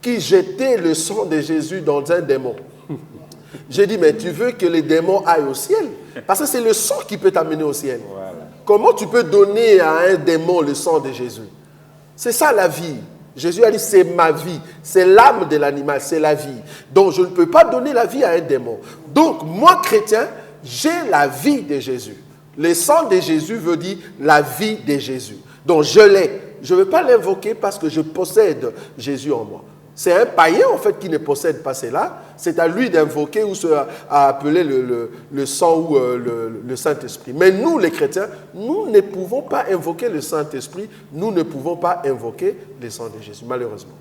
qui jetait le sang de Jésus dans un démon. J'ai dit, mais tu veux que les démons aillent au ciel? Parce que c'est le sang qui peut t'amener au ciel. Voilà. Comment tu peux donner à un démon le sang de Jésus? C'est ça la vie. Jésus a dit, c'est ma vie. C'est l'âme de l'animal, c'est la vie. Donc, je ne peux pas donner la vie à un démon. Donc, moi, chrétien, j'ai la vie de Jésus. Le sang de Jésus veut dire la vie de Jésus. Donc, je l'ai. Je ne veux pas l'invoquer parce que je possède Jésus en moi. C'est un païen, en fait, qui ne possède pas cela. C'est à lui d'invoquer ou à appeler le sang ou le Saint-Esprit. Mais nous, les chrétiens, nous ne pouvons pas invoquer le Saint-Esprit. Nous ne pouvons pas invoquer le sang de Jésus, malheureusement.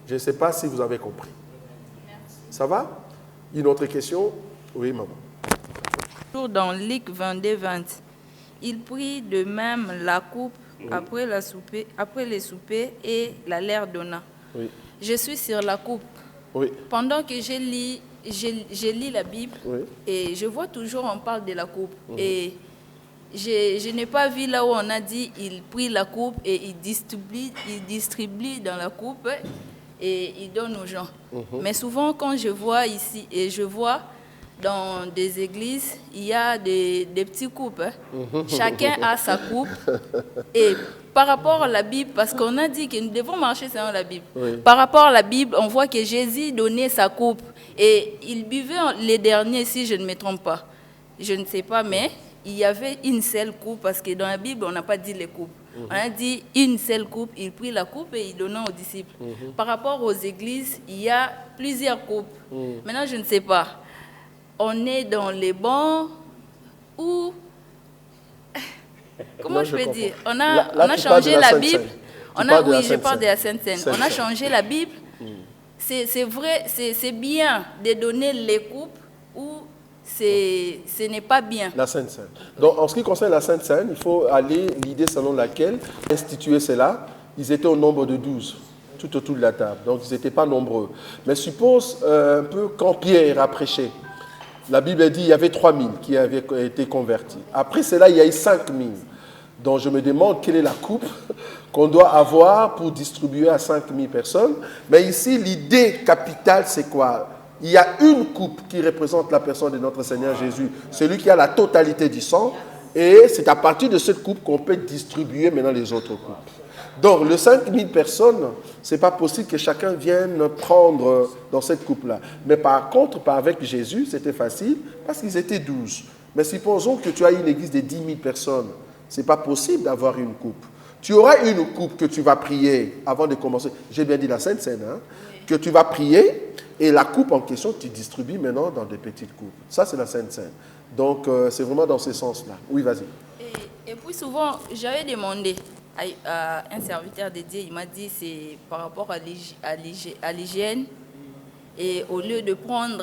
Je ne sais pas si vous avez compris. Ça va? Une autre question? Oui, maman. Dans Luc 22, 20, il prit de même la coupe après les soupers et la leur donna. Oui. Je suis sur la coupe. Oui. Pendant que je lis la Bible, oui, et je vois toujours on parle de la coupe. Et je n'ai pas vu là où on a dit il prit la coupe et il distribue dans la coupe et il donne aux gens. Mais souvent quand je vois ici, et je vois dans des églises, il y a des petits coupes. Chacun a sa coupe. Et par rapport à la Bible, parce qu'on a dit que nous devons marcher selon la Bible. Oui. Par rapport à la Bible, on voit que Jésus donnait sa coupe. Et il buvait les derniers, si je ne me trompe pas. Je ne sais pas, mais il y avait une seule coupe, parce que dans la Bible, on n'a pas dit les coupes. On a dit une seule coupe, il prit la coupe et il donnait aux disciples. Par rapport aux églises, il y a plusieurs coupes. Maintenant, je ne sais pas. On est dans les bons ou... Comment je peux dire? On a changé la Bible. Oui, je parle de la Sainte Seine. On a changé la Bible. C'est vrai, c'est bien de donner les coupes ou ce n'est pas bien. La Sainte Seine. Donc, en ce qui concerne la Sainte Seine, il faut aller l'idée selon laquelle instituer cela. Ils étaient au nombre de 12, tout autour de la table. Donc, ils n'étaient pas nombreux. Mais suppose un peu quand Pierre a prêché. La Bible dit qu'il y avait 3000 qui avaient été convertis. Après cela, il y a eu 5000. Donc je me demande quelle est la coupe qu'on doit avoir pour distribuer à 5000 personnes. Mais ici, l'idée capitale, c'est quoi? Il y a une coupe qui représente la personne de notre Seigneur Jésus, celui qui a la totalité du sang. Et c'est à partir de cette coupe qu'on peut distribuer maintenant les autres coupes. Donc, les 5000 personnes, ce n'est pas possible que chacun vienne prendre dans cette coupe-là. Mais par contre, avec Jésus, c'était facile parce qu'ils étaient 12. Mais supposons que tu as une église de 10 000 personnes. Ce n'est pas possible d'avoir une coupe. Tu auras une coupe que tu vas prier avant de commencer. J'ai bien dit la Sainte Seine, hein, que tu vas prier et la coupe en question, tu distribues maintenant dans des petites coupes. Ça, c'est la Sainte Seine. Donc, c'est vraiment dans ce sens-là. Oui, vas-y. Et puis souvent, j'avais demandé à un serviteur de Dieu, il m'a dit c'est par rapport à l'hygiène et au lieu de prendre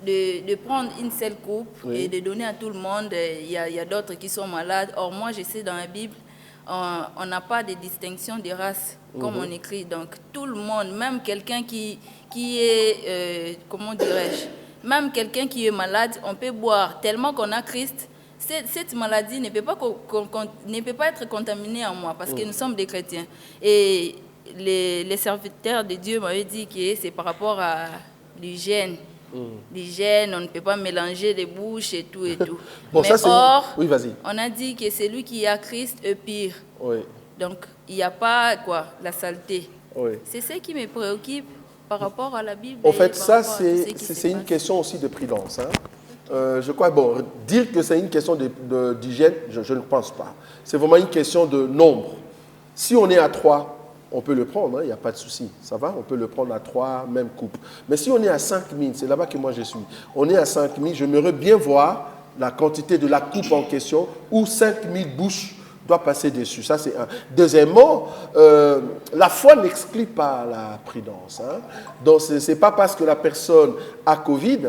de prendre une seule coupe, oui, et de donner à tout le monde, il y a d'autres qui sont malades. Or moi je sais dans la Bible on n'a pas de distinction de race comme on écrit, donc tout le monde, même quelqu'un qui est comment dirais-je, même quelqu'un qui est malade, on peut boire tellement qu'on a Christ. Cette maladie ne peut pas être contaminée en moi parce que nous sommes des chrétiens. Et les serviteurs de Dieu m'avaient dit que c'est par rapport à l'hygiène. L'hygiène, on ne peut pas mélanger les bouches et tout et tout. Bon, mais ça, oui, vas-y. On a dit que celui qui a Christ est pire. Oui. Donc, il n'y a pas la saleté. Oui. C'est ce qui me préoccupe par rapport à la Bible. En fait, ça, c'est une question aussi de prudence. Hein. Je crois, dire que c'est une question d'hygiène, je ne pense pas. C'est vraiment une question de nombre. Si on est à 3, on peut le prendre, il n'y a pas de souci. Ça va, on peut le prendre à 3, même coupe. Mais si on est à 5000, c'est là-bas que moi je suis. On est à 5000, j'aimerais bien voir la quantité de la coupe en question où 5000 bouches doivent passer dessus. Ça, c'est un. Deuxièmement, la foi n'exclut pas la prudence. Hein. Donc, ce n'est pas parce que la personne a Covid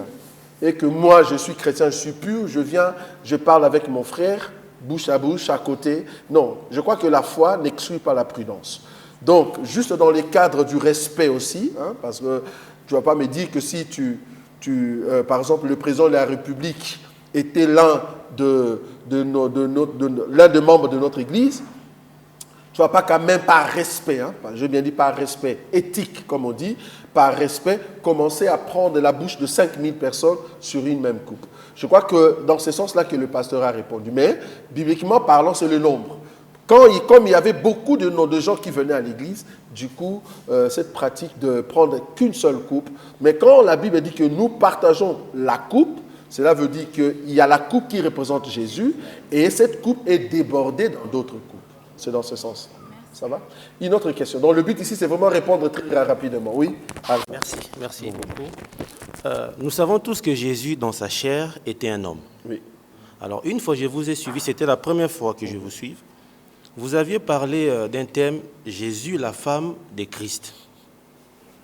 et que moi, je suis chrétien, je suis pur, je viens, je parle avec mon frère, bouche, à côté. Non, je crois que la foi n'exclut pas la prudence. Donc, juste dans les cadres du respect aussi, hein, parce que tu ne vas pas me dire que si par exemple, le président de la République était l'un des membres de notre Église, tu ne vas pas quand même par respect, hein, je bien dit par respect éthique, comme on dit, par respect, commencer à prendre la bouche de 5000 personnes sur une même coupe. Je crois que dans ce sens-là que le pasteur a répondu. Mais, bibliquement parlant, c'est le nombre. Comme il y avait beaucoup de gens qui venaient à l'église, du coup, cette pratique de prendre qu'une seule coupe. Mais quand la Bible dit que nous partageons la coupe, cela veut dire qu'il y a la coupe qui représente Jésus et cette coupe est débordée dans d'autres coupes. C'est dans ce sens. Ça va? Une autre question. Donc le but ici, c'est vraiment répondre très rapidement. Oui? Merci beaucoup. Nous savons tous que Jésus, dans sa chair, était un homme. Oui. Alors, une fois je vous ai suivi, c'était la première fois que je vous suive. Vous aviez parlé d'un thème, Jésus, la femme de Christ.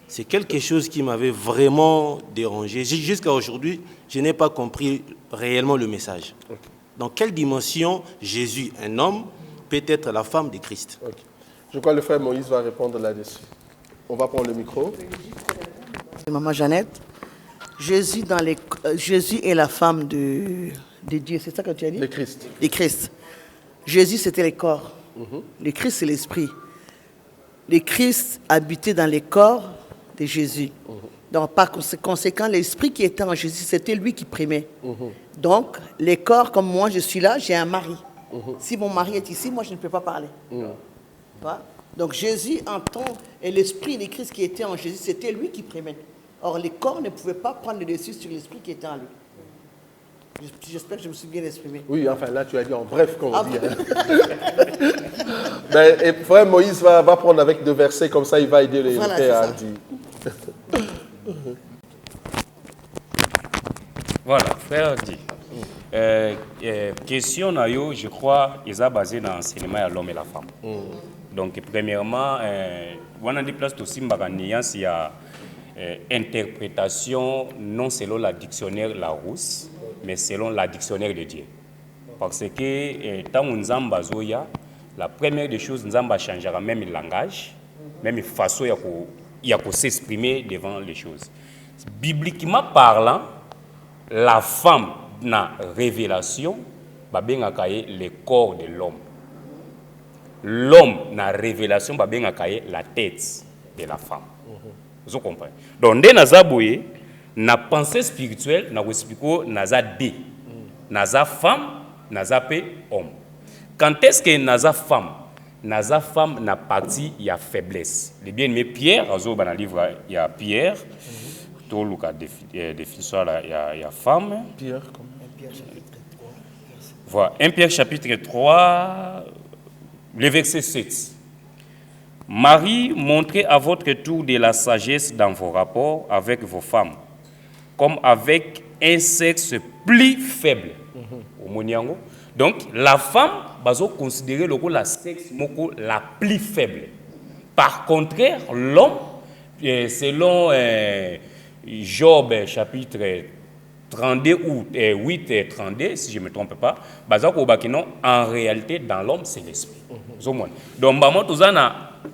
C'est quelque chose qui m'avait vraiment dérangé. Jusqu'à aujourd'hui, je n'ai pas compris réellement le message. Okay. Dans quelle dimension Jésus, un homme, peut être la femme de Christ? Okay. Je crois que le frère Moïse va répondre là-dessus. On va prendre le micro. Maman Jeannette, Jésus est la femme de Dieu, c'est ça que tu as dit? Le Christ. Le Christ. Jésus, c'était le corps. Le Christ, c'est l'esprit. Le Christ habitait dans le corps de Jésus. Donc, par conséquent, l'esprit qui était en Jésus, c'était lui qui primait. Donc, les corps, comme moi, je suis là, j'ai un mari. Si mon mari est ici, moi, je ne peux pas parler. Donc, Jésus, en tant et l'esprit de Christ qui était en Jésus, c'était lui qui primait. Or, les corps ne pouvaient pas prendre le dessus sur l'esprit qui était en lui. J'espère que je me suis bien exprimé. Oui, enfin là, tu as dit en bref, comme on dit. Ben, et frère Moïse va prendre avec 2 versets, comme ça, il va aider les frères à dire. Voilà, frère dit. Question, je crois, est basée dans l'enseignement à l'homme et la femme. Donc, premièrement, on a des places aussi, il y a interprétation non selon la dictionnaire Larousse, mais selon la dictionnaire de Dieu. Parce que tant que nous avons la première des choses, nous avons changé même le langage, même la façon de s'exprimer devant les choses. Bibliquement parlant, la femme dans la révélation, c'est le corps de l'homme. L'homme dans la révélation, c'est la tête de la femme. Vous comprenez? Donc, dans la pensée spirituelle, nous expliquons que nous avons deux. Nous avons femme, nous avons homme. Quand est-ce que nous avons femme? Nous avons femme dans la partie, il y a faiblesse. Le bien-aimé Pierre, dans le livre, il y a Pierre. Tout le cas définition, il y a femme. Pierre, comment? Voilà. 1 Pierre chapitre 3, le verset 7. Marie, montrez à votre tour de la sagesse dans vos rapports avec vos femmes, comme avec un sexe plus faible. Donc, la femme va considérer le sexe la plus faible. Par contraire, l'homme, selon Job chapitre 32 ou 8 et 32, si je ne me trompe pas, en réalité, dans l'homme, c'est l'esprit. Donc, tout ça,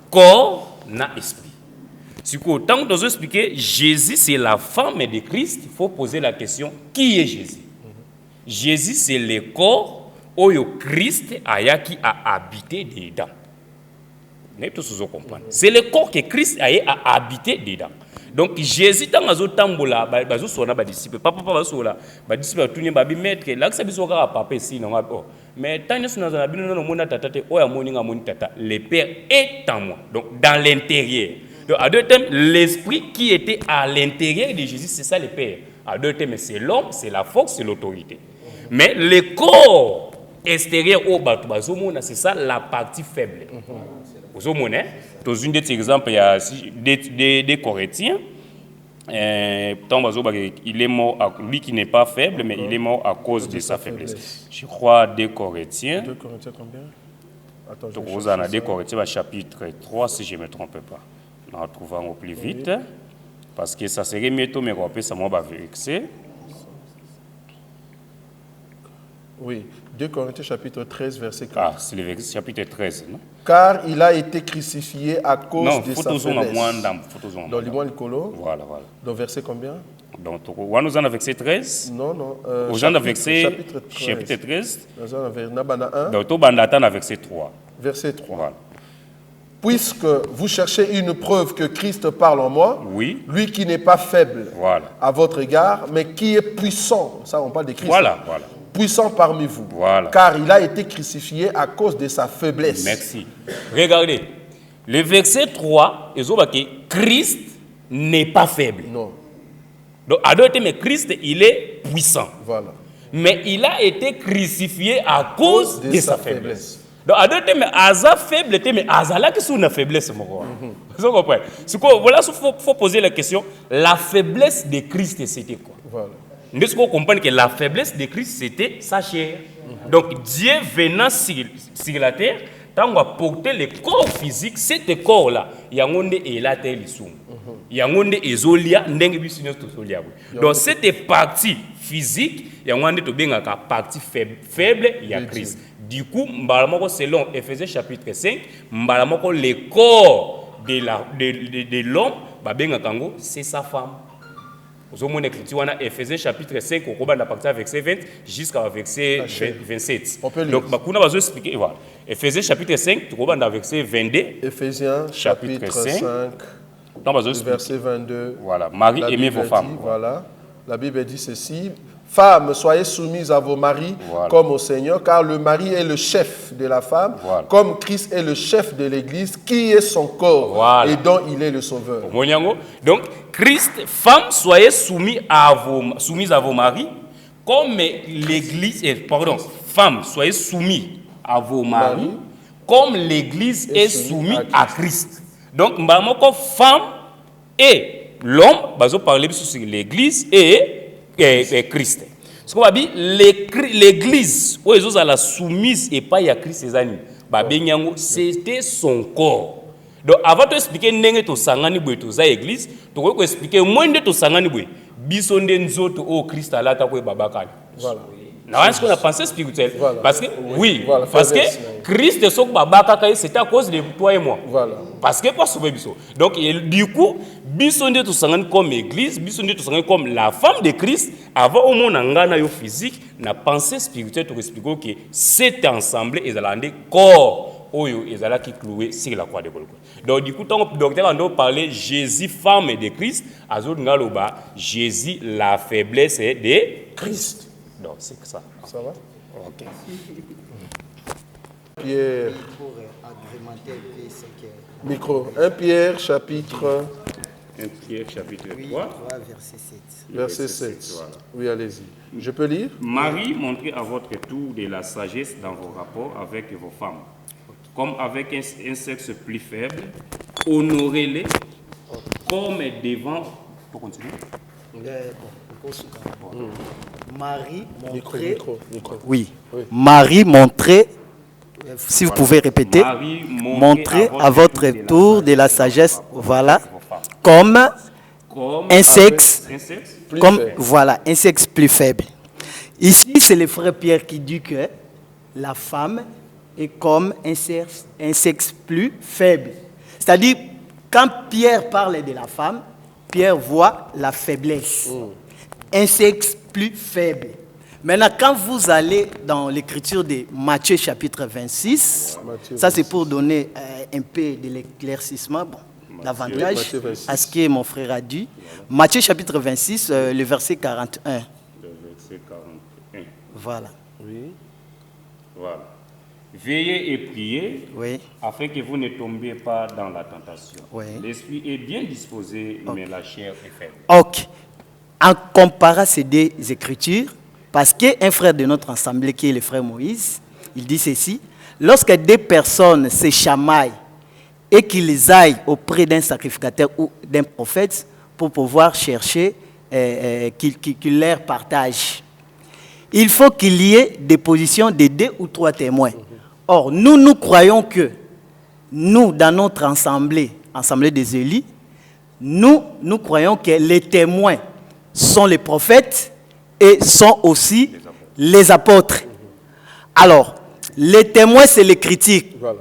corps, na esprit. Si tant que nous expliquer Jésus c'est la femme de Christ, il faut poser la question qui est Jésus? Jésus c'est le corps où Christ qui a habité dedans. Vous tous comprendre. C'est le corps que Christ a habité dedans. Donc Jésus tant que tambola bazo sona ba disciple papa basola ba disciple tout babi maître là que ça biso ka papa ici non mais tant que nous avons bien mona tata te oya moninga moni tata le père est en moi. Donc dans l'intérieur. Donc à deux termes l'esprit qui était à l'intérieur de Jésus c'est ça le père. À deux termes c'est l'homme, c'est la force, c'est l'autorité. Mais le corps extérieur au bazo mona c'est ça la partie faible. Vous avez dans une des exemples, il y a des Corinthiens. Il est mort, lui qui n'est pas faible, mais il est mort à cause de sa faiblesse. Je crois des Corinthiens. 2 Corinthiens combien? Attends, vous en avez des Corinthiens, chapitre 3, si je ne me trompe pas. Nous retrouvons au plus vite. Parce que ça serait mieux de me rappeler, ça m'a vexé. Oui, 2 Corinthiens chapitre 13, verset 4. Ah, c'est le chapitre 13, non? Car il a été crucifié à cause de sa faiblesse. Dans le mois Nicolo. Voilà. Donc verset combien? Donc, on nous en a verset 13. Non. Aux gens chapitre 13. Nous en avons 1. Donc, tout le monde verset 3. Verset 3. Voilà. puisque vous cherchez une preuve que Christ parle en moi, oui. Lui qui n'est pas faible voilà. à votre égard, mais qui est puissant, ça on parle de Christ, voilà, voilà. puissant parmi vous, voilà. car il a été crucifié à cause de sa faiblesse. Merci. Regardez, le verset 3, Christ n'est pas faible. Non. Donc, à d'autres, mais Christ, il est puissant. Voilà. Mais il a été crucifié à cause de sa faiblesse. Donc, à d'autres, mais Aza faible, mais Aza là qui sont une faiblesse. Vous comprenez? Voilà, il faut poser la question. La faiblesse de Christ, c'était quoi? Voilà. Nous devons comprendre que la faiblesse de Christ, c'était sa chair. Donc, Dieu venant sur la terre, quand on a porté le corps physique, cet corps-là, il y a un et la terre, il y a un ezolia, donc cette partie physique, il y a une partie faible, il y a Christ. Du coup, selon Ephésiens chapitre 5, le corps de l'homme, c'est sa femme. Vous avez écrit Ephésiens chapitre 5, on va partir verset 20 jusqu'à verset 27. Donc, on va expliquer. Voilà. Ephésiens chapitre 5, on va verset 22. Ephésiens chapitre 5, verset 22. Voilà. Marie, aimez vos femmes. Voilà. La Bible dit ceci. Femmes, soyez soumises à vos maris comme au Seigneur, car le mari est le chef de la femme, comme Christ est le chef de l'Église, qui est son corps et dont il est le sauveur. Donc, Christ, femmes, soyez soumises à vos maris, comme l'Église, femmes, soyez soumises à vos maris, comme l'Église est soumise à Christ. Donc, femme et l'homme, on parler sur l'Église et Christ. Ce qu'on va dire, l'Église, où ils ont la soumise et pas à Christ, c'était son corps. Donc, avant de expliquer n'engue sangani boy to za église, tu peux expliquer moins de to sangani boy. Bisonde nzoto au Christ à la ta ko babakani. Voilà. Non, est-ce qu'on a pensé spirituel? Voilà. Parce que oui, voilà, parce que Christ est son babaka, c'est à cause de toi et moi. Voilà. Parce que pas sauver biso. Donc du coup, bisonde to sangani comme église, bisonde to sangani comme la femme de Christ, avant au monde ngana yo physique, na pensée spirituelle pour expliquer que cet ensemble est allé corps. Oyo ezala qui cloué sur la croix de Golgotha. Donc du coup, tant que docteur a parlé Jésus femme de Christ, azot ngaloba Jésus la faiblesse de Christ. Donc c'est ça. Ça va? OK. Pierre. Micro. 1 Pierre chapitre 1 Pierre chapitre 3 verset 7. Verset 7. Voilà. Oui, allez-y. Je peux lire? Marie, montrez à votre tour de la sagesse dans vos rapports avec vos femmes. Comme avec un sexe plus faible, honorez-les comme devant. Pour continuer. Marie montrée. Micro. Oui. Marie montrée. Si vous pouvez répéter. Marie, montrez à votre tour de la sagesse. Voilà. Comme un sexe. Voilà, un sexe plus faible. Ici, c'est le frère Pierre qui dit que la femme est comme un sexe plus faible. C'est-à-dire, quand Pierre parle de la femme, Pierre voit la faiblesse. Un sexe plus faible. Maintenant, quand vous allez dans l'écriture de Matthieu chapitre 26, ça c'est pour donner un peu de l'éclaircissement, davantage à ce que mon frère a dit. Matthieu chapitre 26, le verset 41. Le verset 41. Voilà. Oui. Voilà. Veillez et priez afin que vous ne tombiez pas dans la tentation. L'esprit est bien disposé, mais la chair est faible. Ok. En comparant ces deux écritures, parce qu'un frère de notre assemblée, qui est le frère Moïse, il dit ceci: lorsque deux personnes se chamaillent et qu'ils aillent auprès d'un sacrificateur ou d'un prophète pour pouvoir chercher qu'il leur partage, il faut qu'il y ait des positions de 2 ou 3 témoins. Or, nous croyons que, nous, dans notre assemblée des élus, nous croyons que les témoins sont les prophètes et sont aussi les apôtres. Alors, les témoins, c'est les critiques. Voilà.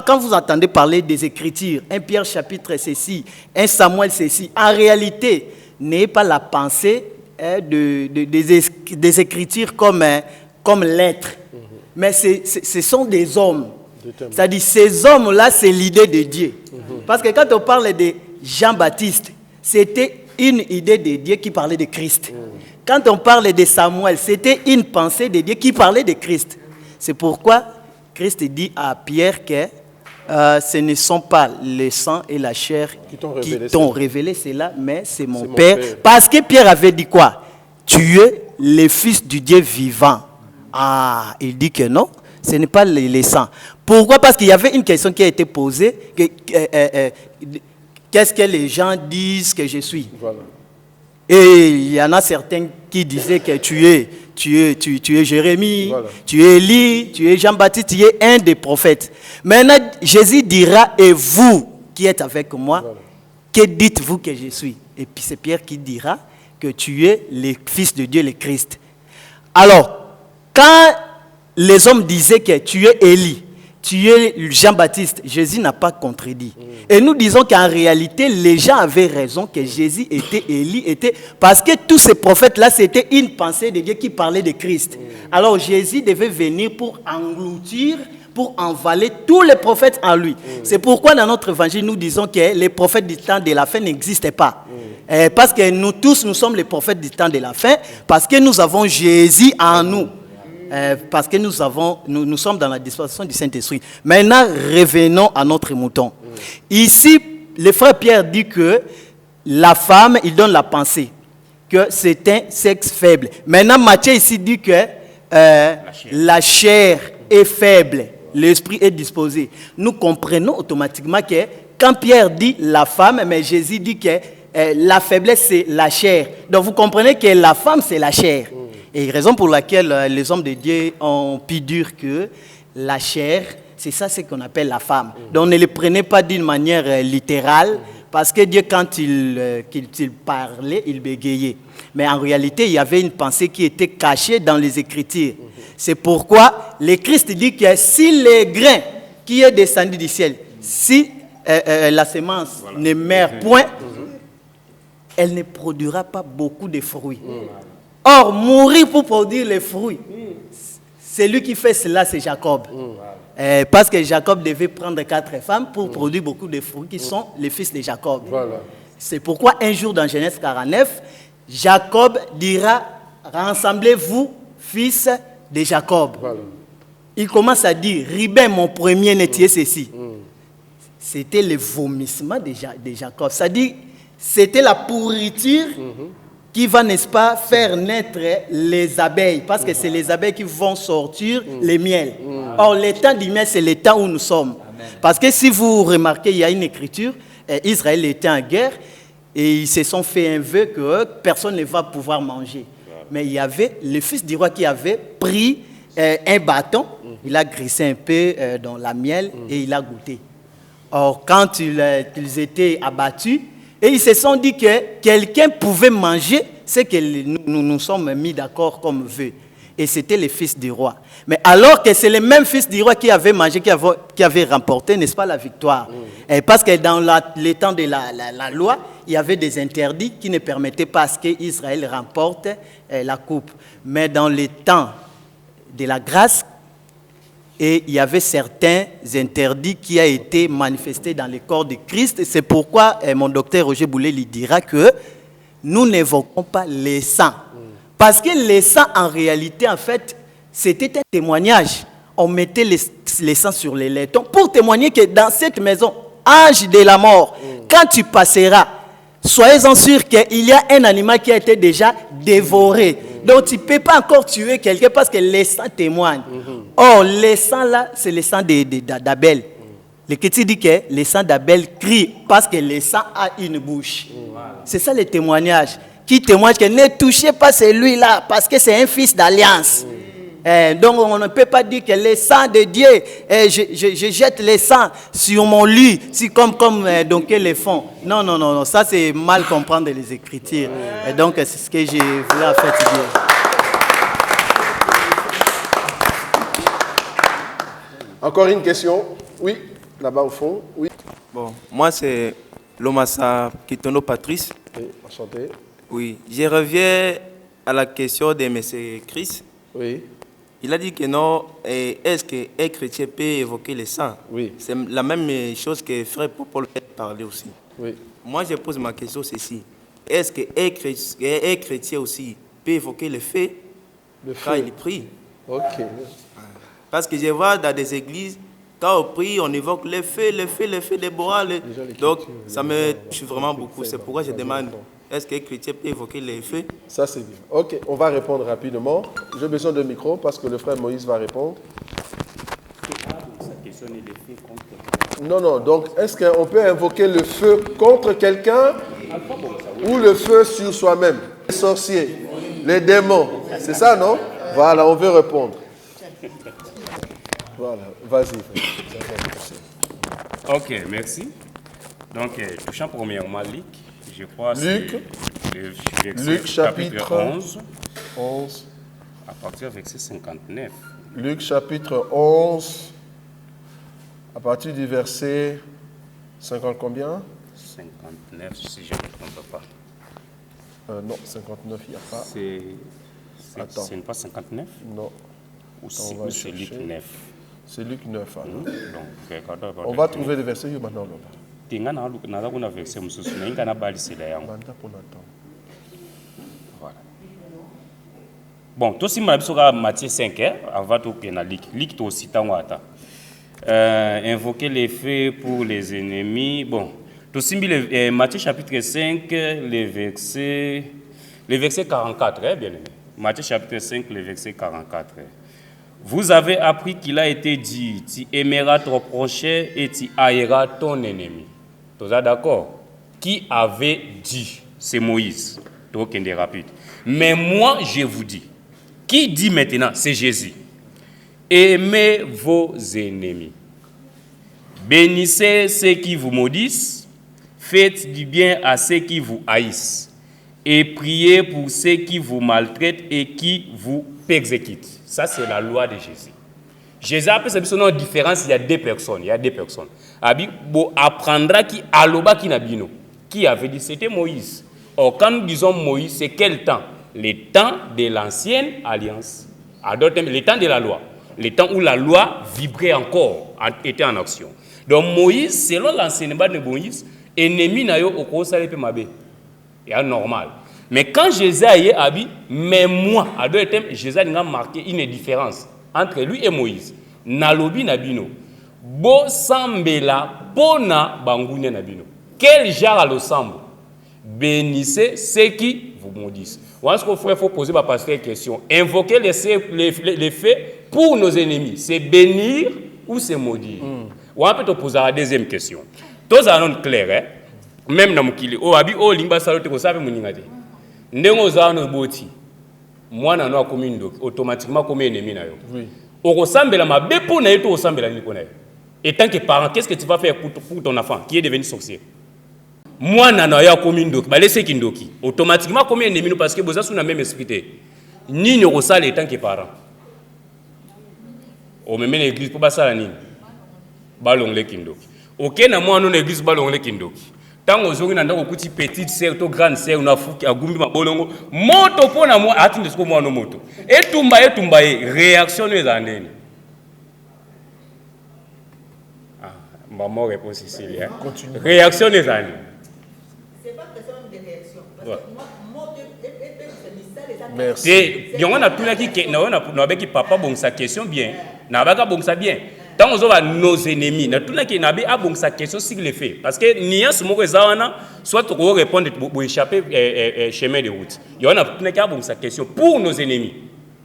Quand vous entendez parler des Écritures, 1 Pierre chapitre ceci, 1 Samuel ceci, en réalité, n'est pas la pensée des Écritures comme lettres. Mais ce sont des hommes C'est-à-dire, ces hommes-là, c'est l'idée de Dieu. Parce que quand on parle de Jean-Baptiste, c'était une idée de Dieu qui parlait de Christ. Quand on parle de Samuel, c'était une pensée de Dieu qui parlait de Christ. C'est pourquoi Christ dit à Pierre que ce ne sont pas le sang et la chair qui t'ont révélé cela, mais c'est mon Père. Parce que Pierre avait dit quoi? Tu es le Fils du Dieu vivant. Ah, il dit que non, ce n'est pas le sang. Pourquoi? Parce qu'il y avait une question qui a été posée. Qu'est-ce que les gens disent que je suis? Voilà. Et il y en a certains qui disaient que tu es Jérémie, voilà. Tu es Élie, tu es Jean-Baptiste, tu es un des prophètes. Maintenant, Jésus dira, et vous qui êtes avec moi, voilà. Que dites-vous que je suis? Et puis c'est Pierre qui dira que tu es le Fils de Dieu, le Christ. Alors, quand les hommes disaient que tu es Élie, tu es Jean-Baptiste, Jésus n'a pas contredit. Et nous disons qu'en réalité, les gens avaient raison que Jésus était Élie, parce que tous ces prophètes-là, c'était une pensée de Dieu qui parlait de Christ. Alors Jésus devait venir pour engloutir, pour envaler tous les prophètes en lui. C'est pourquoi dans notre évangile, nous disons que les prophètes du temps de la fin n'existaient pas. Parce que nous tous, nous sommes les prophètes du temps de la fin, parce que nous avons Jésus en nous. Parce que nous sommes dans la dispensation du Saint-Esprit. Maintenant, revenons à notre mouton. Ici, le frère Pierre dit que la femme, il donne la pensée, que c'est un sexe faible. Maintenant, Matthieu ici dit que la chair est faible, l'esprit est disposé. Nous comprenons automatiquement que quand Pierre dit la femme, mais Jésus dit que la faiblesse, c'est la chair. Donc, vous comprenez que la femme, c'est la chair. Et raison pour laquelle les hommes de Dieu ont pu dire que la chair, c'est ça ce qu'on appelle la femme. Donc ne le prenez pas d'une manière littérale, parce que Dieu, quand il parlait, il bégayait. Mais en réalité, il y avait une pensée qui était cachée dans les Écritures. C'est pourquoi le Christ dit que si le grain qui est descendu du ciel, si la semence ne meurt point, elle ne produira pas beaucoup de fruits. Or, mourir pour produire les fruits, celui qui fait cela, c'est Jacob. Parce que Jacob devait prendre 4 femmes pour produire beaucoup de fruits qui sont les fils de Jacob. Voilà. C'est pourquoi un jour dans Genèse 49, Jacob dira, rassemblez-vous, fils de Jacob. Voilà. Il commence à dire, Ribin, mon premier-né, tu es ceci. C'était le vomissement de Jacob. C'est-à-dire, c'était la pourriture qui va, n'est-ce pas, faire naître les abeilles, parce que c'est les abeilles qui vont sortir les miels. Or, le temps du miel, c'est le temps où nous sommes. Amen. Parce que si vous remarquez, il y a une écriture, Israël était en guerre, et ils se sont fait un vœu que personne ne va pouvoir manger. Mais il y avait le fils du roi qui avait pris un bâton, il a grissé un peu dans la miel, et il a goûté. Or, quand ils étaient abattus, et ils se sont dit que quelqu'un pouvait manger ce que nous sommes mis d'accord comme vœu. Et c'était le fils du roi. Mais alors que c'est le même fils du roi qui avait mangé, qui avait remporté, n'est-ce pas, la victoire. Et parce que dans les temps de la loi, il y avait des interdits qui ne permettaient pas à ce qu'Israël remporte la coupe. Mais dans les temps de la grâce, et il y avait certains interdits qui ont été manifestés dans le corps de Christ. C'est pourquoi mon docteur Roger Boulet lui dira que nous n'évoquons pas les sangs. Parce que les sangs, en réalité, en fait, c'était un témoignage. On mettait les sangs sur les laitons pour témoigner que dans cette maison, ange de la mort, quand tu passeras, soyez-en sûrs qu'il y a un animal qui a été déjà dévoré. Donc tu ne peux pas encore tuer quelqu'un parce que les sangs témoignent. Or, les sangs là, c'est le sang d'Abel. Le Chrétien dit que le sang d'Abel crie parce que le sang a une bouche. C'est ça le témoignage. Qui témoigne que ne touchez pas celui-là parce que c'est un fils d'alliance. Donc on ne peut pas dire que le sang de Dieu, je jette le sang sur mon lit, comme donc les font. Non, ça c'est mal comprendre les Écritures. Et donc c'est ce que je voulais en fait dire. Encore une question? Oui, là-bas au fond. Oui. Bon, moi c'est Lomassa Kitono Patrice. Oui, enchanté. Oui, je reviens à la question de M. Chris. Oui. Il a dit que non, est-ce qu'un chrétien peut évoquer les saints? Oui. C'est la même chose que frère Paul a parlé aussi. Oui. Moi, je pose ma question, ceci. Est-ce qu'un chrétien aussi peut évoquer le feu quand il prie? Ok. Parce que je vois dans des églises, quand on prie, on évoque le feu des bois. Donc, ça me tue vraiment beaucoup. C'est pourquoi je demande, est-ce qu'un chrétien peut évoquer le feu? Ça, c'est bien. Ok, on va répondre rapidement. J'ai besoin de micro parce que le frère Moïse va répondre. Non, donc, est-ce qu'on peut invoquer le feu contre quelqu'un ou le feu sur soi-même? Les sorciers, les démons, c'est ça, non? Voilà, on veut répondre. Voilà, vas-y. Ok, merci. Donc, touchant premièrement Luc, je crois Luc chapitre 11, à partir du verset 59. Luc chapitre 11, à partir du verset 50 combien? 59, si je ne me trompe pas. Non, 59, il n'y a pas. Ce n'est pas 59? Non. Ou c'est Luc 9? C'est Luc 9. Donc, on va trouver le verset maintenant. Voilà. Bon, tout si je Matthieu 5, avant tout Luc aussi, invoquer les faits pour les ennemis. Bon, tout si Matthieu chapitre 5, le verset 44, bien aimé. Matthieu chapitre 5, le verset 44. Vous avez appris qu'il a été dit, tu aimeras ton prochain et tu haïras ton ennemi. Vous êtes d'accord? Qui avait dit? C'est Moïse. Donc, il est rapide. Mais moi, je vous dis. Qui dit maintenant? C'est Jésus. Aimez vos ennemis. Bénissez ceux qui vous maudissent. Faites du bien à ceux qui vous haïssent. Et priez pour ceux qui vous maltraitent et qui vous persécutent. Ça, c'est la loi de Jésus. Jésus a appelé cette différence, il y a deux personnes. Abi, bon, apprendra qui aloba qui nabino. Qui avait dit? C'était Moïse. Or, quand nous disons Moïse, c'est quel temps? Le temps de l'ancienne alliance. À d'autres termes, le temps de la loi. Le temps où la loi vibrait encore, était en action. Donc, Moïse, selon l'enseignement de Moïse, ennemi n'a eu au cours de mabe. C'est normal. Mais quand Jésus a dit, mais moi, à deux termes, Jésus a marqué une différence entre lui et Moïse. Nalobi nabino. Bo sambela pona bangunya nabino. Quel genre à l'ensemble? Bénissez ceux qui vous maudissent. Once qu'on faut poser ma pasteur une question. Invoquer les faits pour nos ennemis. C'est bénir ou c'est maudire? On peut te poser la deuxième question. Tous allons clair, hein? Même dans mon kili. Oh, abi, oh, limba salote ko sabe muningate. Ndengo za no boti. Mwana no akomi ndo automatiquement comme ennemi na yo. Oui. Au sambela ma bepo na yeto au sambela ni ko na yo. Et tant que parent, qu'est-ce que tu vas faire pour ton enfant qui est devenu sorcier? Mwana na yo akomi ndo ba laisser kindoki. Automatiquement comme ennemi parce que boza sous na même esprit. Ni ne rosale et tant que parent. O même l'église pour basala nini? Balongle kindoki. OK na mwana na église balongle kindoki. Tant aux na ndako kuti petite sœur to grande sœur na fuki agumbi mabolongo moto pona mo atinde ko mwana moto etumba réaction no ezandeni. Maman réponse ici là. Réaction no ezandeni. C'est pas question de réaction parce que moi merci. Et on a tout là qui na beki papa bon sa question bien. Na baka bon ça bien. Tant on va nos ennemis, na tout là qui n'a pas bon sa question sur les faits parce que niance mo rezawana soit pour répondre pour échapper chemin de route. Il y en a tout là qui a bon sa question pour nos ennemis.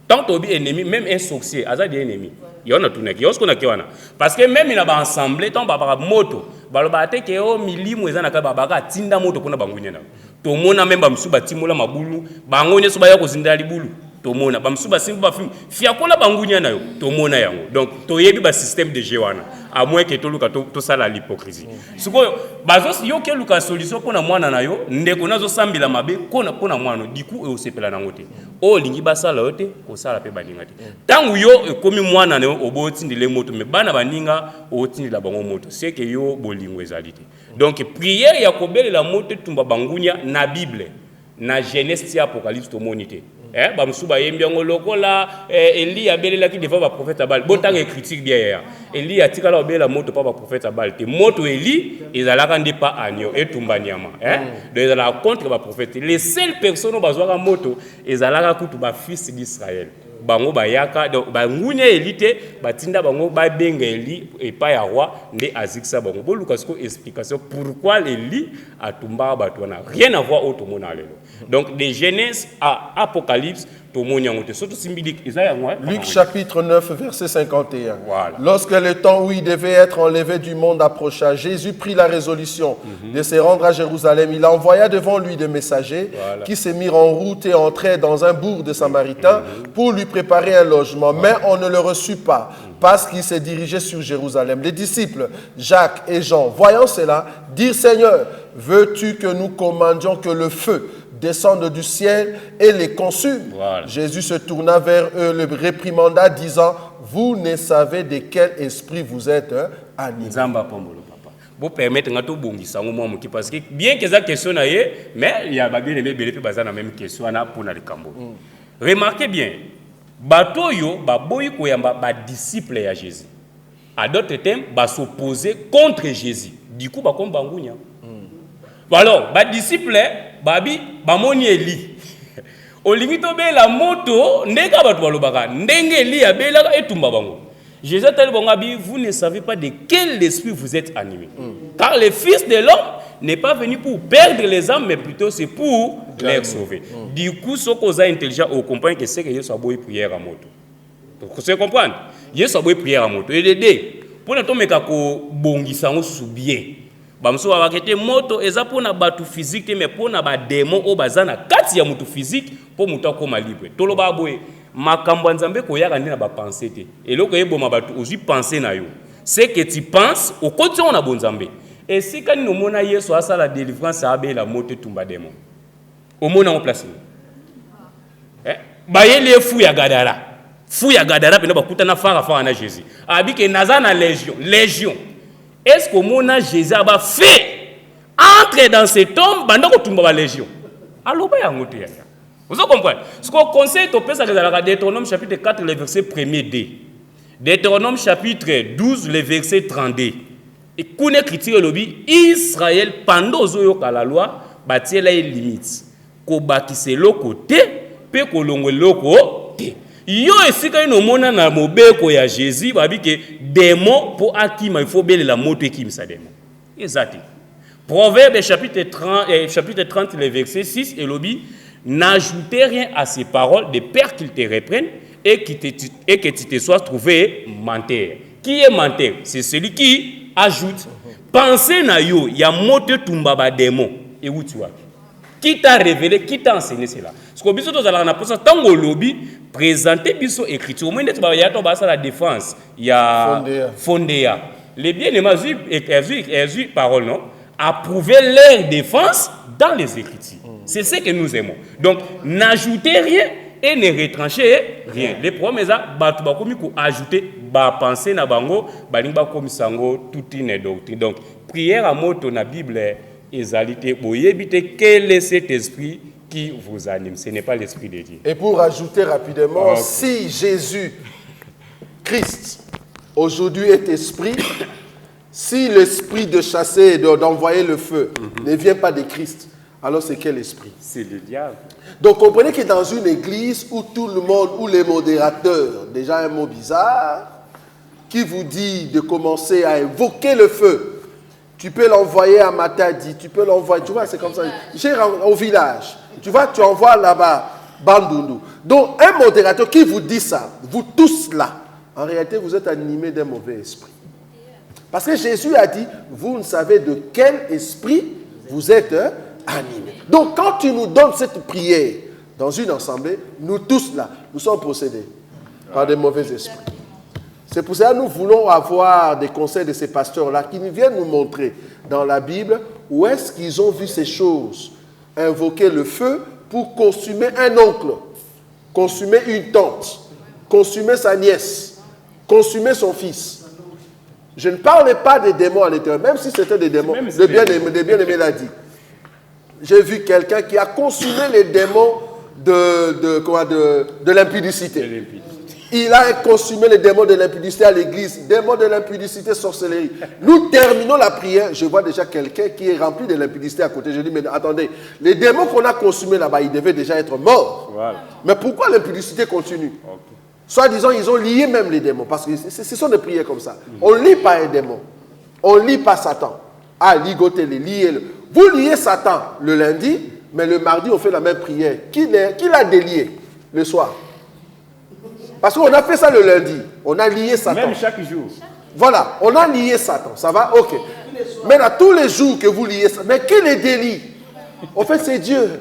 Tant on dit ennemi même un sorcier azad des ennemis. Il y en a tout là qui on a kiwana parce que même il a ba ensemble tant ba moto baloba te ke o milimu ezana ka babaka tinda moto pona bangunya na. To mona même ba msuba timola mabulu bangonya so ba ya kozinda libulu. Tomona bamsuba simba fiakola bangunya nayo tomona yango donc toyebi ba système de jewana à moins que toluka to sala l'hypocrisie sikoyo bazos yo ke luka solution pona mwana nayo ndeko nazo sambila mabe kona pona mwana diku e osepela nango te o lingi basala yote ko sala pe baninga te tangu yo ekomi mwana nayo oboti ndile moto me bana baninga otindila bango moto c'est que yo bolingo ezali te donc prière ya kobelela moto tumba bangunya na Bible na Genèse ti Apocalypse to monité Bamsuba yembiango lokola Eli abelela qui devant ba prophète Abal. Botan critique bien. Eli atikala obela moto pas ba prophète Abal. Te moto Eli ezalaka ndi pas agneau et tumbanyama. Donc ezalaka contre ba prophète. Les seules personnes bazwaka moto ezalaka kutu ba fils d'Israël. Bango bayaka donc bangunya elite batinda bango ba benga Eli et pas ya roi nde azikisa bango boluka siko explication pourquoi Eli atumba bato na rien à voir au tomona lelo. Donc de Genèse à Apocalypse tout monde yangote surtout symbolique Luc chapitre 9 verset 51. Voilà. Lorsque le temps où il devait être enlevé du monde approcha, Jésus prit la résolution de se rendre à Jérusalem. Il envoya devant lui des messagers qui se mirent en route et entrèrent dans un bourg de Samaritains pour lui préparer un logement. Mais on ne le reçut pas parce qu'il se dirigeait sur Jérusalem. Les disciples, Jacques et Jean, voyant cela, dirent: Seigneur, veux-tu que nous commandions que le feu descende du ciel et les consume? Jésus se tourna vers eux, le réprimanda, disant: vous ne savez de quel esprit vous êtes animés. Vous permettez de bongisa parce que bien que ça question mais il y a bien aimé la même question pour le cambo. Remarquez bien, bato yo ba boy ko yamba ba disciple ya Jésus. À d'autres termes, ba s'opposer contre Jésus. Du coup ba comme bangunya. Alors, ba disciple babi ba moni Eli. Olingi to be la moto ndeka bato balobaka ndenge Eli abela etumba bango. Jésus tel bongabi, vous ne savez pas de quel esprit vous êtes animé. Car le Fils de l'homme n'est pas venu pour perdre les âmes, mais plutôt c'est pour les sauver. Du coup, ce qu'on a intelligent, on comprend que c'est que Jésus a beau prière à moto. Donc, vous comprenez? Jésus a beau prière à moto. Et les deux, pour ne pas que bongisango sous bien. Bamso a raqueté moto, et ça pour na batu physique, mais pour na ba démon au bazana, kati ya moto physique, pour muta koma libre. Tolo ba boye. Makambo nzambe ko yaka ndina ba penser te et loko yeboma batu ozi penser na yo c'est que tu penses au côté on a bon nzambe et si quand nous mona Yesu asa la délivrance abe la moto tumba démon au mona en place ba yele fou ya gadara pena bakuta na fara na Jésus abi ke nazana légion est-ce que mona Jésus aba fait entre dans cet homme bandako tumba ba légion aloba ya ngote ya. Vous comprenez? Ce qu'on conseille au peuple, c'est Deutéronome chapitre 4, le verset 1er. Deutéronome chapitre 12, le verset 32. Et qu'on est critiqué le lobby, Israël, pendant la loi, bâtit les limites. Qu'on bâtisse le côté, puis qu'on l'ongle le côté. Yo ici quand nous mona na mobeko ya Jésus, babi que démon pour akima il faut bien la moto qui me ça démon. Exact. Proverbe chapitre 30, le verset 6 et lobby. N'ajoutez rien à ces paroles de peur qu'ils te reprennent et que tu te sois trouvé menteur. Qui est menteur? C'est celui qui ajoute. Pensez na yo, il y a moto tumbaba démon. Et où tu vois? Qui t'a révélé, qui t'a enseigné cela? Ce que biso tozala na posa tango lobby présenter biso écriture. Au moins tu vas y avoir la défense. Il y a Fondéa. Les bien-aimés Jésus parole non approuver leur défense dans les Écritures. C'est ce que nous aimons. Donc, n'ajoutez rien et ne retranchez rien. Les problèmes, c'est que ajouter, penser na bango, comme sango, toute une doctrine. Donc, prière à mot dans la Bible, exalité, quel est cet esprit qui vous anime? Ce n'est pas l'esprit de Dieu. Et pour ajouter rapidement, si Jésus, Christ, aujourd'hui est esprit, si l'esprit de chasser et d'envoyer le feu ne vient pas de Christ, alors c'est quel esprit? C'est le diable. Donc comprenez que dans une église où tout le monde, où les modérateurs, déjà un mot bizarre, qui vous dit de commencer à invoquer le feu, tu peux l'envoyer à Matadi, tu peux l'envoyer, tu vois, c'est comme ça, au village, tu vois, tu envoies là-bas, Bandundu. Donc un modérateur qui vous dit ça, vous tous là, en réalité vous êtes animés d'un mauvais esprit. Parce que Jésus a dit, vous ne savez de quel esprit vous êtes animés. Donc, quand tu nous donnes cette prière dans une assemblée, nous tous là, nous sommes possédés par des mauvais esprits. C'est pour ça que nous voulons avoir des conseils de ces pasteurs-là qui nous viennent nous montrer dans la Bible où est-ce qu'ils ont vu ces choses. Invoquer le feu pour consumer un oncle, consumer une tante, consumer sa nièce, consumer son fils. Je ne parle pas des démons à l'intérieur, même si c'était des démons, des bien-aimés l'a dit. J'ai vu quelqu'un qui a consumé les démons de l'impudicité. Il a consumé les démons de l'impudicité à l'église. Démons de l'impudicité, sorcellerie. Nous terminons la prière. Je vois déjà quelqu'un qui est rempli de l'impudicité à côté. Je dis, mais attendez, les démons qu'on a consumés là-bas, ils devaient déjà être morts. Voilà. Mais pourquoi l'impudicité continue? Soit disant, ils ont lié même les démons. Parce que ce sont des prières comme ça. On ne lie pas un démon. On ne lie pas Satan. Ah, ligotez-le, liez-le. Vous liez Satan le lundi, mais le mardi, on fait la même prière. Qui l'a délié le soir? Parce qu'on a fait ça le lundi. On a lié Satan. Même chaque jour. Voilà, on a lié Satan. Ça va? Ok. Mais là, tous les jours que vous liez Satan, mais qui les délie? En fait, c'est Dieu.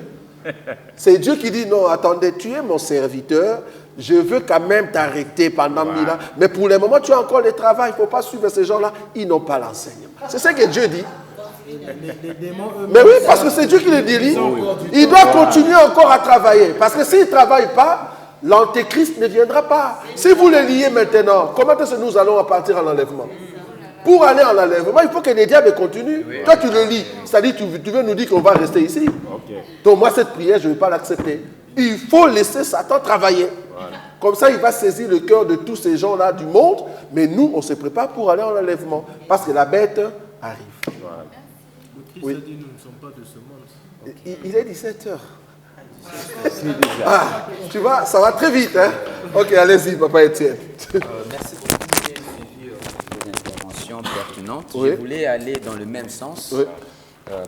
C'est Dieu qui dit, non, attendez, tu es mon serviteur. Je veux quand même t'arrêter pendant 1000 ans. Mais pour le moment, tu as encore le travail. Il ne faut pas suivre ces gens-là. Ils n'ont pas l'enseignement. C'est ce que Dieu dit. Mais oui, parce que c'est Dieu qui les délie. Il doit continuer encore à travailler. Parce que s'il ne travaille pas, l'antéchrist ne viendra pas. Si vous les liez maintenant, comment est-ce que nous allons partir en enlèvement? Pour aller en enlèvement, il faut que les diables continuent. Toi, tu le lis. C'est-à-dire, tu veux nous dire qu'on va rester ici. Donc, moi, cette prière, je ne vais pas l'accepter. Il faut laisser Satan travailler. Comme ça, il va saisir le cœur de tous ces gens-là du monde. Mais nous, on se prépare pour aller en enlèvement. Parce que la bête arrive. Le Christ a dit, nous ne sommes pas de ce monde. Il est 17h. Ah, tu vois, ça va très vite. Hein? Ok, allez-y, papa Étienne. Merci beaucoup. J'ai suivi vos interventions pertinentes. Je voulais aller dans le même sens.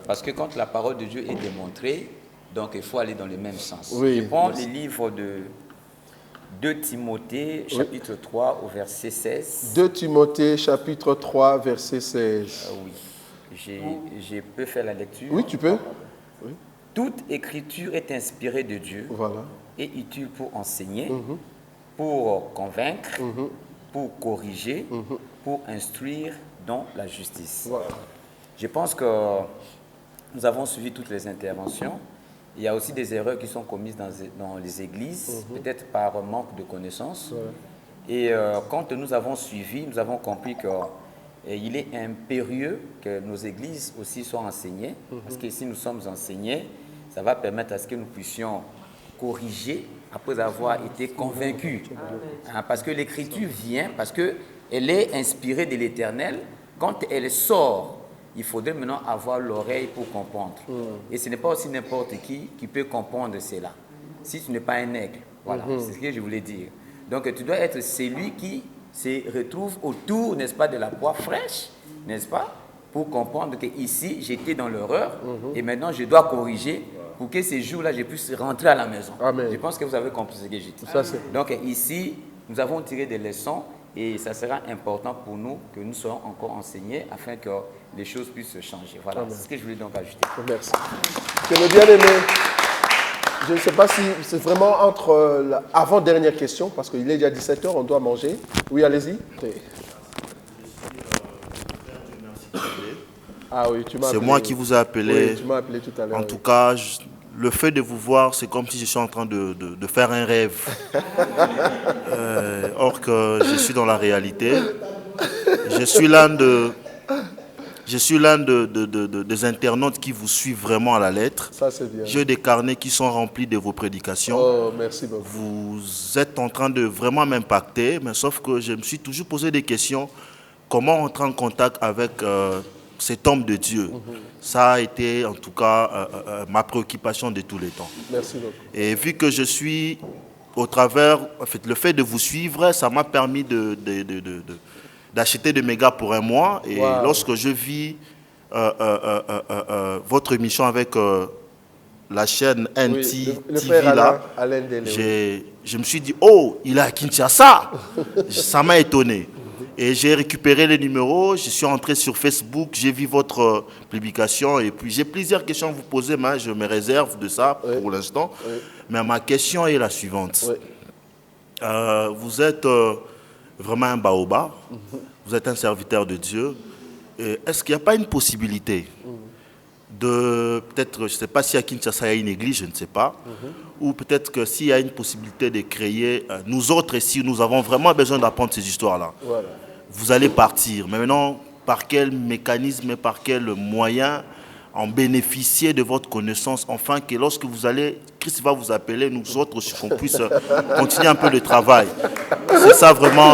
Parce que quand la parole de Dieu est démontrée, donc il faut aller dans le même sens. Je prends les livres de 2 Timothée, chapitre 3, au verset 16. 2 Timothée, chapitre 3, verset 16. Oui. Je peux faire la lecture? Oui, tu peux. Oui. Toute écriture est inspirée de Dieu et utile pour enseigner, pour convaincre, pour corriger, pour instruire dans la justice. Voilà. Je pense que nous avons suivi toutes les interventions. Il y a aussi des erreurs qui sont commises dans les églises, peut-être par manque de connaissances. Et quand nous avons suivi, nous avons compris qu'il est impérieux que nos églises aussi soient enseignées, parce que si nous sommes enseignés, ça va permettre à ce que nous puissions corriger après avoir été convaincus. Parce que l'écriture vient, parce qu'elle est inspirée de l'Éternel. Quand elle sort, il faudrait maintenant avoir l'oreille pour comprendre. Et ce n'est pas aussi n'importe qui peut comprendre cela. Si tu n'es pas un aigle, voilà, c'est ce que je voulais dire. Donc tu dois être celui qui se retrouve autour, n'est-ce pas, de la poire fraîche, n'est-ce pas, pour comprendre qu'ici, j'étais dans l'erreur et maintenant je dois corriger pour que ces jours-là, je puisse rentrer à la maison. Amen. Je pense que vous avez compris ce que j'ai dit. Donc ici, nous avons tiré des leçons et ça sera important pour nous que nous soyons encore enseignés afin que les choses puissent changer. Voilà, c'est ce que je voulais donc ajouter. Merci. Je veux bien aimer. Je ne sais pas si c'est vraiment entre avant-dernière question, parce qu'il est déjà 17h, on doit manger. Oui, allez-y. Ah oui, tu m'as appelé. C'est moi qui vous ai appelé. Oui, tu m'as appelé tout à l'heure. En tout cas, le fait de vous voir, c'est comme si je suis en train de faire un rêve. Or que je suis dans la réalité. Je suis l'un des internautes qui vous suivent vraiment à la lettre. Ça, c'est bien. J'ai des carnets qui sont remplis de vos prédications. Oh, merci beaucoup. Vous êtes en train de vraiment m'impacter, mais sauf que je me suis toujours posé des questions. Comment entrer en contact avec cet homme de Dieu? Ça a été en tout cas ma préoccupation de tous les temps. Merci beaucoup. Et vu que je suis au travers, en fait, le fait de vous suivre, ça m'a permis d'acheter des mégas pour un mois. Et lorsque je vis votre émission avec la chaîne NT TV, là, je me suis dit, oh, il est à Kinshasa. Ça m'a étonné. Et j'ai récupéré les numéros, je suis entré sur Facebook, j'ai vu votre publication et puis j'ai plusieurs questions à vous poser, mais je me réserve de ça pour l'instant. Mais ma question est la suivante. Vous êtes vraiment un baobab, vous êtes un serviteur de Dieu. Est-ce qu'il n'y a pas une possibilité de, peut-être, je ne sais pas si à Kinshasa il y a une église, je ne sais pas, ou peut-être que s'il y a une possibilité de créer, nous autres ici, nous avons vraiment besoin d'apprendre ces histoires-là. Voilà. Vous allez partir, mais maintenant, par quel mécanisme et par quel moyen, en bénéficier de votre connaissance, enfin que lorsque vous allez, Christ va vous appeler, nous autres aussi, qu'on puisse continuer un peu le travail. C'est ça vraiment.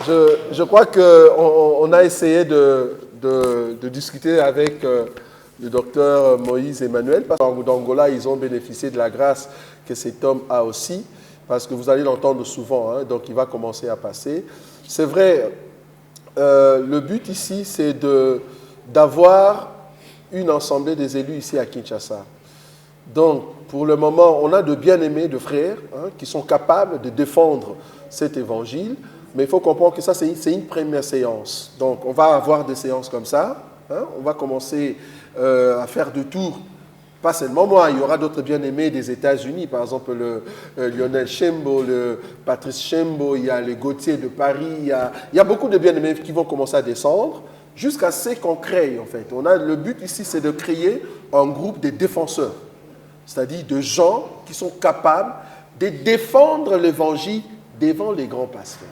Je crois qu'on a essayé de discuter avec le docteur Moïse Emmanuel, parce qu'Angola, ils ont bénéficié de la grâce que cet homme a aussi, parce que vous allez l'entendre souvent, hein, donc il va commencer à passer. C'est vrai, le but ici, c'est d'avoir une assemblée des élus ici à Kinshasa. Donc, pour le moment, on a de bien-aimés, de frères, hein, qui sont capables de défendre cet évangile, mais il faut comprendre que ça, c'est une première séance. Donc, on va avoir des séances comme ça, hein, on va commencer à faire de tours. Pas seulement moi, il y aura d'autres bien-aimés des États-Unis, par exemple le Lionel Chembo, le Patrice Chembo, il y a les Gauthier de Paris, il y a beaucoup de bien-aimés qui vont commencer à descendre, jusqu'à ce qu'on crée en fait. Le but ici, c'est de créer un groupe de défenseurs, c'est-à-dire de gens qui sont capables de défendre l'évangile devant les grands pasteurs.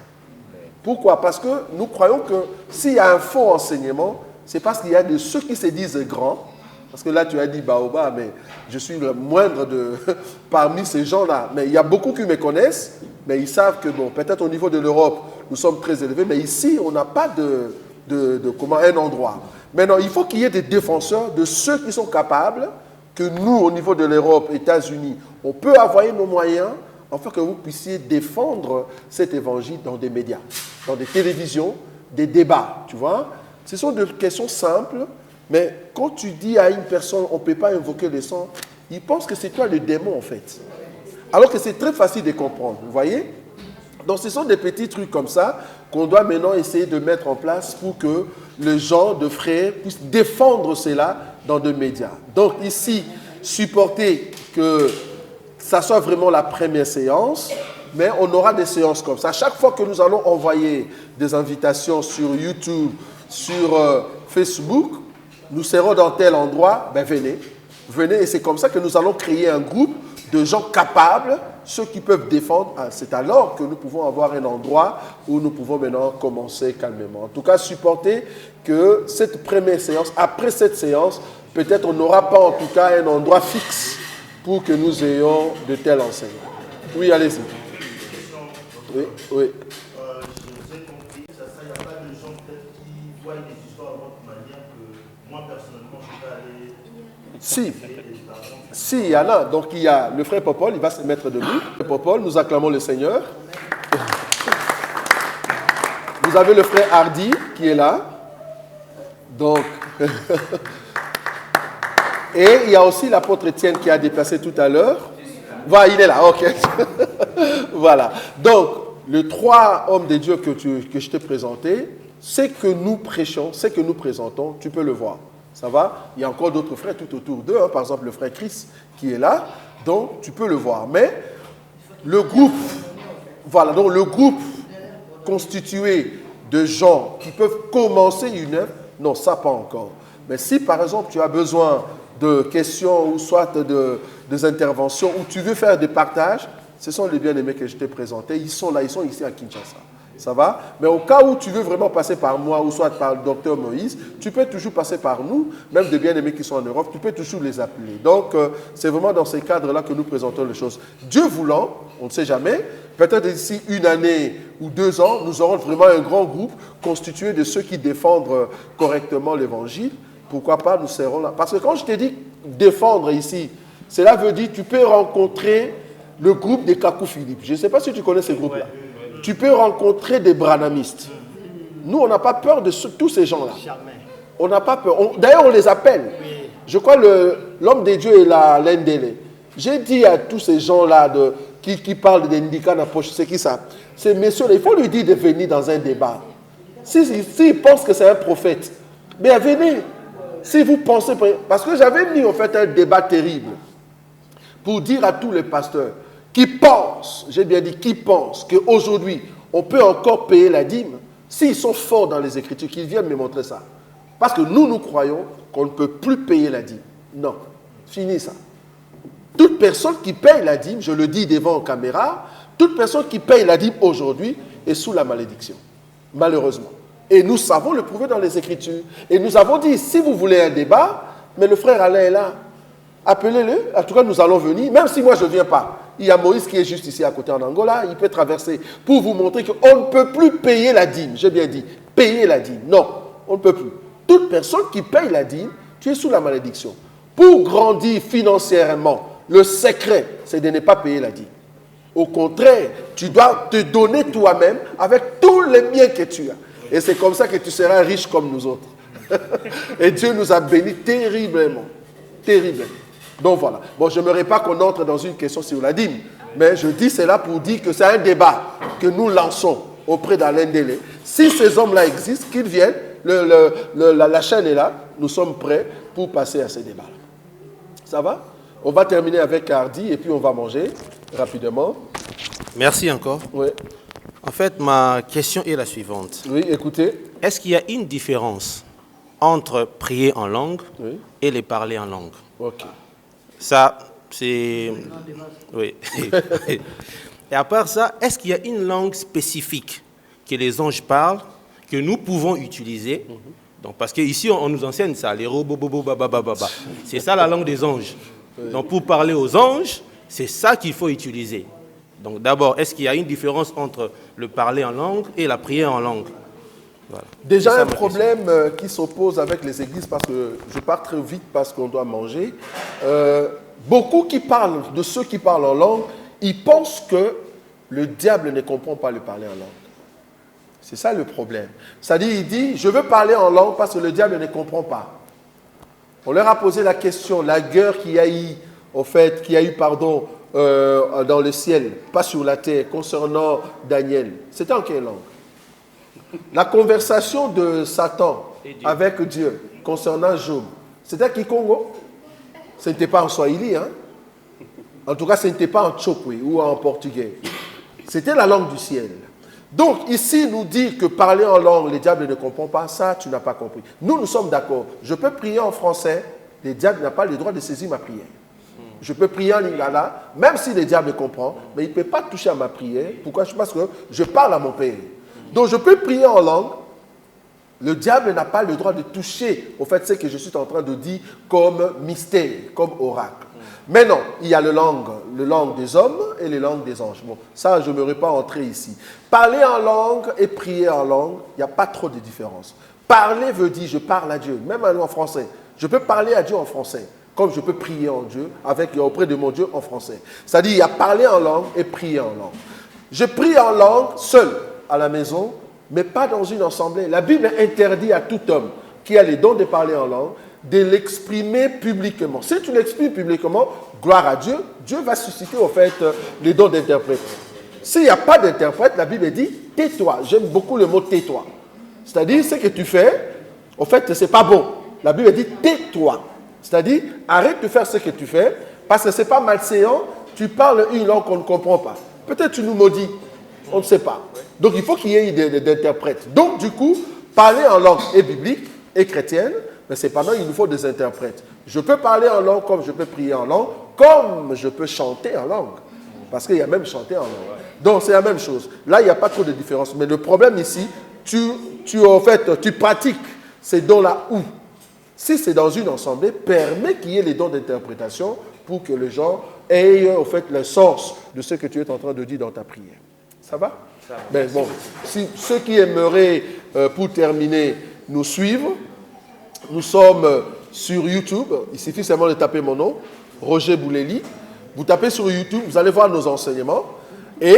Pourquoi? Parce que nous croyons que s'il y a un faux enseignement, c'est parce qu'il y a de ceux qui se disent grands. Parce que là, tu as dit Baoba, mais je suis le moindre parmi ces gens-là. Mais il y a beaucoup qui me connaissent, mais ils savent que, bon, peut-être au niveau de l'Europe, nous sommes très élevés, mais ici, on n'a pas un endroit. Maintenant, il faut qu'il y ait des défenseurs de ceux qui sont capables, que nous, au niveau de l'Europe, États-Unis, on peut avoir nos moyens, afin que vous puissiez défendre cet évangile dans des médias, dans des télévisions, des débats, tu vois. Ce sont des questions simples. Mais quand tu dis à une personne, on ne peut pas invoquer le sang, il pense que c'est toi le démon en fait. Alors que c'est très facile de comprendre, vous voyez? Donc ce sont des petits trucs comme ça qu'on doit maintenant essayer de mettre en place pour que les gens de frères puissent défendre cela dans des médias. Donc ici, supporter que ça soit vraiment la première séance, mais on aura des séances comme ça. Chaque fois que nous allons envoyer des invitations sur YouTube, sur Facebook, nous serons dans tel endroit, ben venez, et c'est comme ça que nous allons créer un groupe de gens capables, ceux qui peuvent défendre. C'est alors que nous pouvons avoir un endroit où nous pouvons maintenant commencer calmement. En tout cas, supporter que cette première séance, après cette séance, peut-être on n'aura pas en tout cas un endroit fixe pour que nous ayons de tels enseignements. Oui, allez-y. Oui, oui. Si, il y en a. Donc, il y a le frère Popol, il va se mettre debout. Popol, nous acclamons le Seigneur. Vous avez le frère Hardy qui est là. Donc, et il y a aussi l'apôtre Étienne qui a déplacé tout à l'heure. Voilà, il est là, ok. Voilà. Donc, les trois hommes de Dieu que je t'ai présentés, c'est que nous prêchons, c'est que nous présentons, tu peux le voir. Ça va? Il y a encore d'autres frères tout autour d'eux, hein. Par exemple le frère Chris qui est là, donc tu peux le voir. Mais le groupe, voilà, donc le groupe constitué de gens qui peuvent commencer une œuvre, non, ça pas encore. Mais si par exemple tu as besoin de questions ou soit des interventions, ou tu veux faire des partages, ce sont les bien-aimés que je t'ai présentés, ils sont là, ils sont ici à Kinshasa. Ça va? Mais au cas où tu veux vraiment passer par moi ou soit par le docteur Moïse, tu peux toujours passer par nous, même des bien-aimés qui sont en Europe, tu peux toujours les appeler. Donc, c'est vraiment dans ces cadres-là que nous présentons les choses. Dieu voulant, on ne sait jamais, peut-être d'ici une année ou 2 ans, nous aurons vraiment un grand groupe constitué de ceux qui défendent correctement l'évangile. Pourquoi pas, nous serons là. Parce que quand je t'ai dit défendre ici, cela veut dire que tu peux rencontrer le groupe des Kakou Philippe. Je ne sais pas si tu connais ce groupe-là. Tu peux rencontrer des branamistes. Nous, on n'a pas peur de tous ces gens-là. On n'a pas peur. D'ailleurs, on les appelle. Oui. Je crois l'homme de Dieu est là, l'Indélé. J'ai dit à tous ces gens-là qui parlent d'Indika dans la poche, c'est qui ça? Ces messieurs-là, il faut lui dire de venir dans un débat. S'ils pensent que c'est un prophète, bien venez. Si vous pensez... Parce que j'avais mis en fait un débat terrible pour dire à tous les pasteurs qui pensent, j'ai bien dit qui pensent, qu'aujourd'hui, on peut encore payer la dîme, s'ils sont forts dans les Écritures, qu'ils viennent me montrer ça. Parce que nous croyons qu'on ne peut plus payer la dîme. Non, fini ça. Toute personne qui paye la dîme, je le dis devant la caméra, toute personne qui paye la dîme aujourd'hui est sous la malédiction. Malheureusement. Et nous savons le prouver dans les Écritures. Et nous avons dit, si vous voulez un débat, mais le frère Alain est là. Appelez-le. En tout cas, nous allons venir. Même si moi, je ne viens pas. Il y a Moïse qui est juste ici à côté en Angola. Il peut traverser pour vous montrer qu'on ne peut plus payer la dîme. J'ai bien dit, payer la dîme. Non, on ne peut plus. Toute personne qui paye la dîme, tu es sous la malédiction. Pour grandir financièrement, le secret, c'est de ne pas payer la dîme. Au contraire, tu dois te donner toi-même avec tous les biens que tu as. Et c'est comme ça que tu seras riche comme nous autres. Et Dieu nous a bénis terriblement. Terriblement. Donc voilà. Bon, je n'aimerais pas qu'on entre dans une question sur la dîme. Mais je dis cela pour dire que c'est un débat que nous lançons auprès d'Alain Délé. Si ces hommes-là existent, qu'ils viennent, la chaîne est là, nous sommes prêts pour passer à ces débats-là. Ça va? On va terminer avec Hardy et puis on va manger rapidement. Merci encore. Oui. En fait, ma question est la suivante. Oui, écoutez. Est-ce qu'il y a une différence entre prier en langue et les parler en langue? Ok. Ça, c'est... Oui. Et à part ça, est-ce qu'il y a une langue spécifique que les anges parlent, que nous pouvons utiliser? Donc, parce qu'ici, on nous enseigne ça, les robobobo, babababa. C'est ça la langue des anges. Donc, pour parler aux anges, c'est ça qu'il faut utiliser. Donc, d'abord, est-ce qu'il y a une différence entre le parler en langue et la prière en langue? Voilà. Déjà, un problème qui s'oppose avec les églises, parce que je pars très vite parce qu'on doit manger. Beaucoup qui parlent, de ceux qui parlent en langue, ils pensent que le diable ne comprend pas le parler en langue. C'est ça le problème. C'est-à-dire, il dit, je veux parler en langue parce que le diable ne comprend pas. On leur a posé la question, la guerre qu'il y a eu, dans le ciel, pas sur la terre, concernant Daniel, c'était en quelle langue? La conversation de Satan avec Dieu concernant Job, c'était qui Congo? Ce n'était pas en Swahili, hein? En tout cas, ce n'était pas en Chokwe ou en portugais. C'était la langue du ciel. Donc, ici, nous dit que parler en langue, les diables ne comprennent pas, ça, tu n'as pas compris. Nous sommes d'accord. Je peux prier en français, les diables n'ont pas le droit de saisir ma prière. Je peux prier en lingala, même si le diable comprend, mais il ne peut pas toucher à ma prière. Pourquoi? Parce que je parle à mon Père. Donc, je peux prier en langue. Le diable n'a pas le droit de toucher au fait ce que je suis en train de dire comme mystère, comme oracle. Mais non, il y a le langue des hommes et les langues des anges. Bon, ça, je n'aimerais pas entrer ici. Parler en langue et prier en langue, il n'y a pas trop de différence. Parler veut dire je parle à Dieu, même en français. Je peux parler à Dieu en français, comme je peux prier en Dieu, auprès de mon Dieu en français. C'est-à-dire, il y a parler en langue et prier en langue. Je prie en langue seul à la maison, mais pas dans une assemblée. La Bible interdit à tout homme qui a les dons de parler en langue de l'exprimer publiquement. Si tu l'exprimes publiquement, gloire à Dieu, Dieu va susciter au fait les dons d'interprète. S'il n'y a pas d'interprète, la Bible dit tais-toi. J'aime beaucoup le mot tais-toi. C'est-à-dire, ce que tu fais, au fait, ce n'est pas bon. La Bible dit tais-toi. C'est-à-dire, arrête de faire ce que tu fais, parce que ce n'est pas malséant, tu parles une langue qu'on ne comprend pas. Peut-être tu nous maudis, on ne sait pas. Donc, il faut qu'il y ait d'interprètes. Donc, du coup, parler en langue est biblique, est chrétienne, mais cependant, il nous faut des interprètes. Je peux parler en langue comme je peux prier en langue, comme je peux chanter en langue. Parce qu'il y a même chanter en langue. Donc, c'est la même chose. Là, il n'y a pas trop de différence. Mais le problème ici, tu pratiques ces dons-là où? Si c'est dans une assemblée, permet qu'il y ait les dons d'interprétation pour que les gens aient au fait le sens de ce que tu es en train de dire dans ta prière. Ça va? Mais bon, si ceux qui aimeraient, pour terminer, nous suivre, nous sommes sur YouTube. Il suffit seulement de taper mon nom, Roger Bouleli. Vous tapez sur YouTube, vous allez voir nos enseignements. Et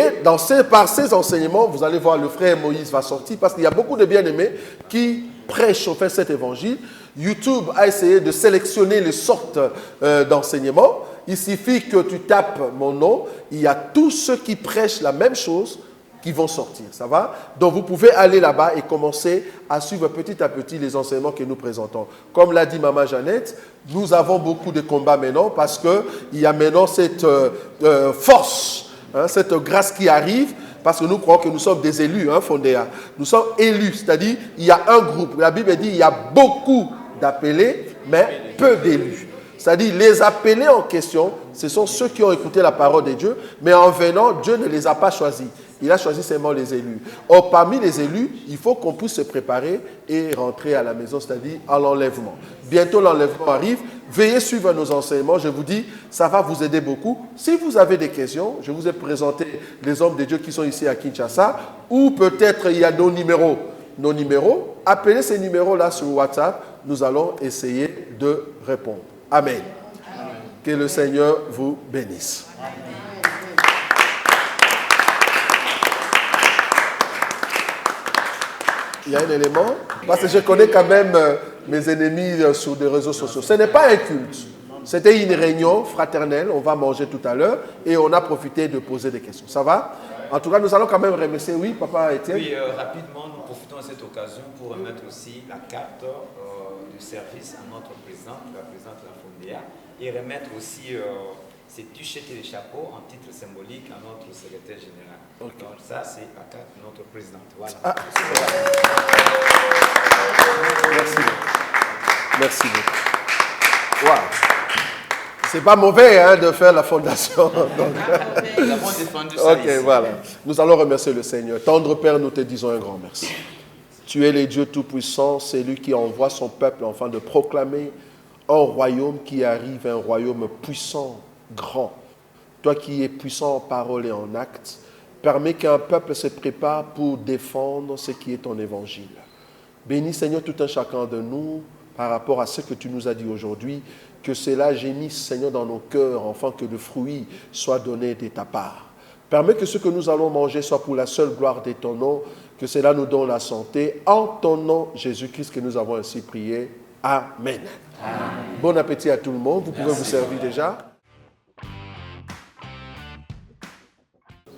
par ces enseignements, vous allez voir le frère Moïse va sortir parce qu'il y a beaucoup de bien-aimés qui prêchent au fait cet évangile. YouTube a essayé de sélectionner les sortes d'enseignements. Il suffit que tu tapes mon nom. Il y a tous ceux qui prêchent la même chose qui vont sortir. Ça va? Donc, vous pouvez aller là-bas et commencer à suivre petit à petit les enseignements que nous présentons. Comme l'a dit Maman Jeannette, nous avons beaucoup de combats maintenant parce qu'il y a maintenant cette force, cette grâce qui arrive parce que nous croyons que nous sommes des élus, Fondéa. Nous sommes élus, c'est-à-dire il y a un groupe. La Bible dit il y a beaucoup d'appelés, mais peu d'élus. C'est-à-dire les appelés en question, ce sont ceux qui ont écouté la parole de Dieu, mais en venant, Dieu ne les a pas choisis. Il a choisi seulement les élus. Or, parmi les élus, il faut qu'on puisse se préparer et rentrer à la maison, c'est-à-dire à l'enlèvement. Bientôt, l'enlèvement arrive. Veuillez suivre nos enseignements. Je vous dis, ça va vous aider beaucoup. Si vous avez des questions, je vous ai présenté les hommes de Dieu qui sont ici à Kinshasa, ou peut-être il y a nos numéros. Nos numéros, appelez ces numéros-là sur WhatsApp. Nous allons essayer de répondre. Amen. Que le Seigneur vous bénisse. Il y a un élément, parce que je connais quand même mes ennemis sur des réseaux sociaux. Ce n'est pas un culte. C'était une réunion fraternelle. On va manger tout à l'heure et on a profité de poser des questions. Ça va? En tout cas, nous allons quand même remercier. Oui, papa Étienne? Oui, rapidement, nous profitons de cette occasion pour remettre aussi la carte du service à notre présidente, la présidente de la Fondéa, et remettre aussi ces t-shirts et les chapeaux en titre symbolique à notre secrétaire général. Okay. Donc ça, c'est la carte de notre présidente. Voilà. Ah. Merci. Merci beaucoup. Wow. C'est pas mauvais hein, de faire la fondation. Nous avons défendu ça ok, ici. Voilà. Nous allons remercier le Seigneur. Tendre Père, nous te disons un grand merci. Tu es le Dieu Tout-Puissant, c'est lui qui envoie son peuple afin de proclamer un royaume qui arrive, un royaume puissant, grand. Toi qui es puissant en parole et en acte, permets qu'un peuple se prépare pour défendre ce qui est ton évangile. Bénis Seigneur tout un chacun de nous par rapport à ce que tu nous as dit aujourd'hui, que cela gémisse Seigneur dans nos cœurs, afin que le fruit soit donné de ta part. Permets que ce que nous allons manger soit pour la seule gloire de ton nom, que cela nous donne la santé. En ton nom, Jésus-Christ, que nous avons ainsi prié. Amen. Amen. Bon appétit à tout le monde. Vous pouvez vous servir déjà.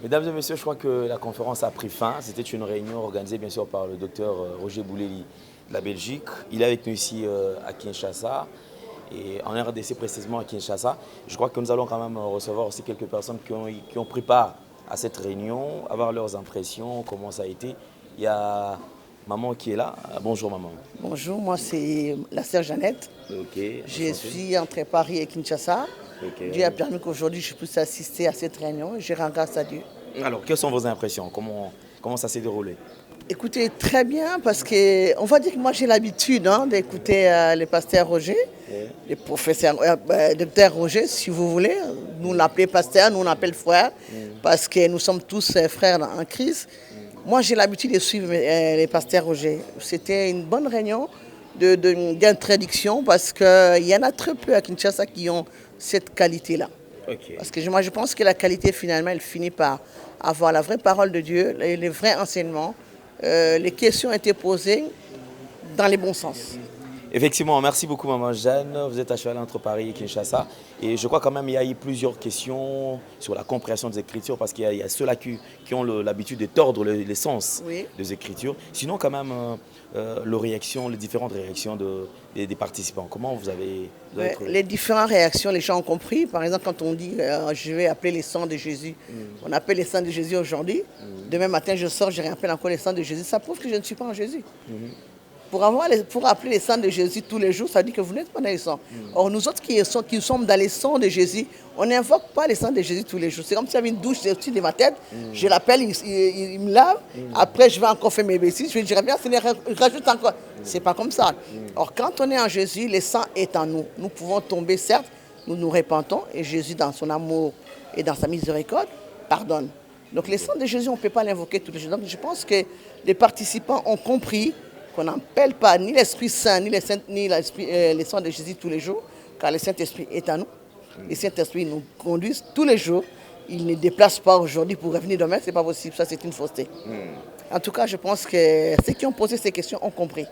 Mesdames et messieurs, je crois que la conférence a pris fin. C'était une réunion organisée bien sûr par le docteur Roger Bouleli de la Belgique. Il est avec nous ici à Kinshasa, et en RDC précisément à Kinshasa. Je crois que nous allons quand même recevoir aussi quelques personnes qui ont pris part à cette réunion, avoir leurs impressions, comment ça a été. Il y a maman qui est là. Bonjour maman. Bonjour, moi c'est la sœur Jeannette. Okay, je suis entre Paris et Kinshasa. Okay. Dieu a permis qu'aujourd'hui je puisse assister à cette réunion et je rends grâce à Dieu. Alors, quelles sont vos impressions? Comment ça s'est déroulé? Écoutez, très bien, parce qu'on va dire que moi j'ai l'habitude d'écouter le pasteur Roger, le professeur, docteur Roger, si vous voulez. Nous l'appelons pasteur, nous on l'appelle frère, parce que nous sommes tous frères en Christ. Moi j'ai l'habitude de suivre le pasteur Roger. C'était une bonne réunion d'introduction, parce qu'il y en a très peu à Kinshasa qui ont cette qualité-là. Okay. Parce que moi je pense que la qualité finalement elle finit par avoir la vraie parole de Dieu, les vrais enseignements. Les questions étaient posées dans les bons sens. Effectivement, merci beaucoup maman Jeanne. Vous êtes à cheval entre Paris et Kinshasa. Et je crois quand même qu'il y a eu plusieurs questions sur la compréhension des Écritures, parce qu'il y a ceux-là qui ont l'habitude de tordre les sens des Écritures. Sinon quand même, les différentes réactions des participants, comment vous avez... Les différentes réactions, les gens ont compris. Par exemple, quand on dit je vais appeler les sangs de Jésus, on appelle les sangs de Jésus aujourd'hui. Demain matin, je sors, je réappelle encore les sangs de Jésus. Ça prouve que je ne suis pas en Jésus. Pour appeler les sangs de Jésus tous les jours, ça dit que vous n'êtes pas dans les sangs. Or, nous autres qui sommes dans les sangs de Jésus, on n'invoque pas les sangs de Jésus tous les jours. C'est comme si j'avais une douche au-dessus de ma tête, je l'appelle, il me lave, après je vais encore faire mes bêtises, je dirais bien, Seigneur, rajoute encore. C'est pas comme ça. Or, quand on est en Jésus, le sang est en nous. Nous pouvons tomber, certes, nous nous repentons, et Jésus, dans son amour et dans sa miséricorde, pardonne. Donc, les sangs de Jésus, on ne peut pas l'invoquer tous les jours. Donc, je pense que les participants ont compris qu'on n'appelle pas ni l'Esprit Saint, ni les sangs de Jésus tous les jours, car le Saint-Esprit est en nous. Le Saint-Esprit nous conduit tous les jours. Il ne déplace pas aujourd'hui pour revenir demain, ce n'est pas possible, ça c'est une fausseté. En tout cas, je pense que ceux qui ont posé ces questions ont compris.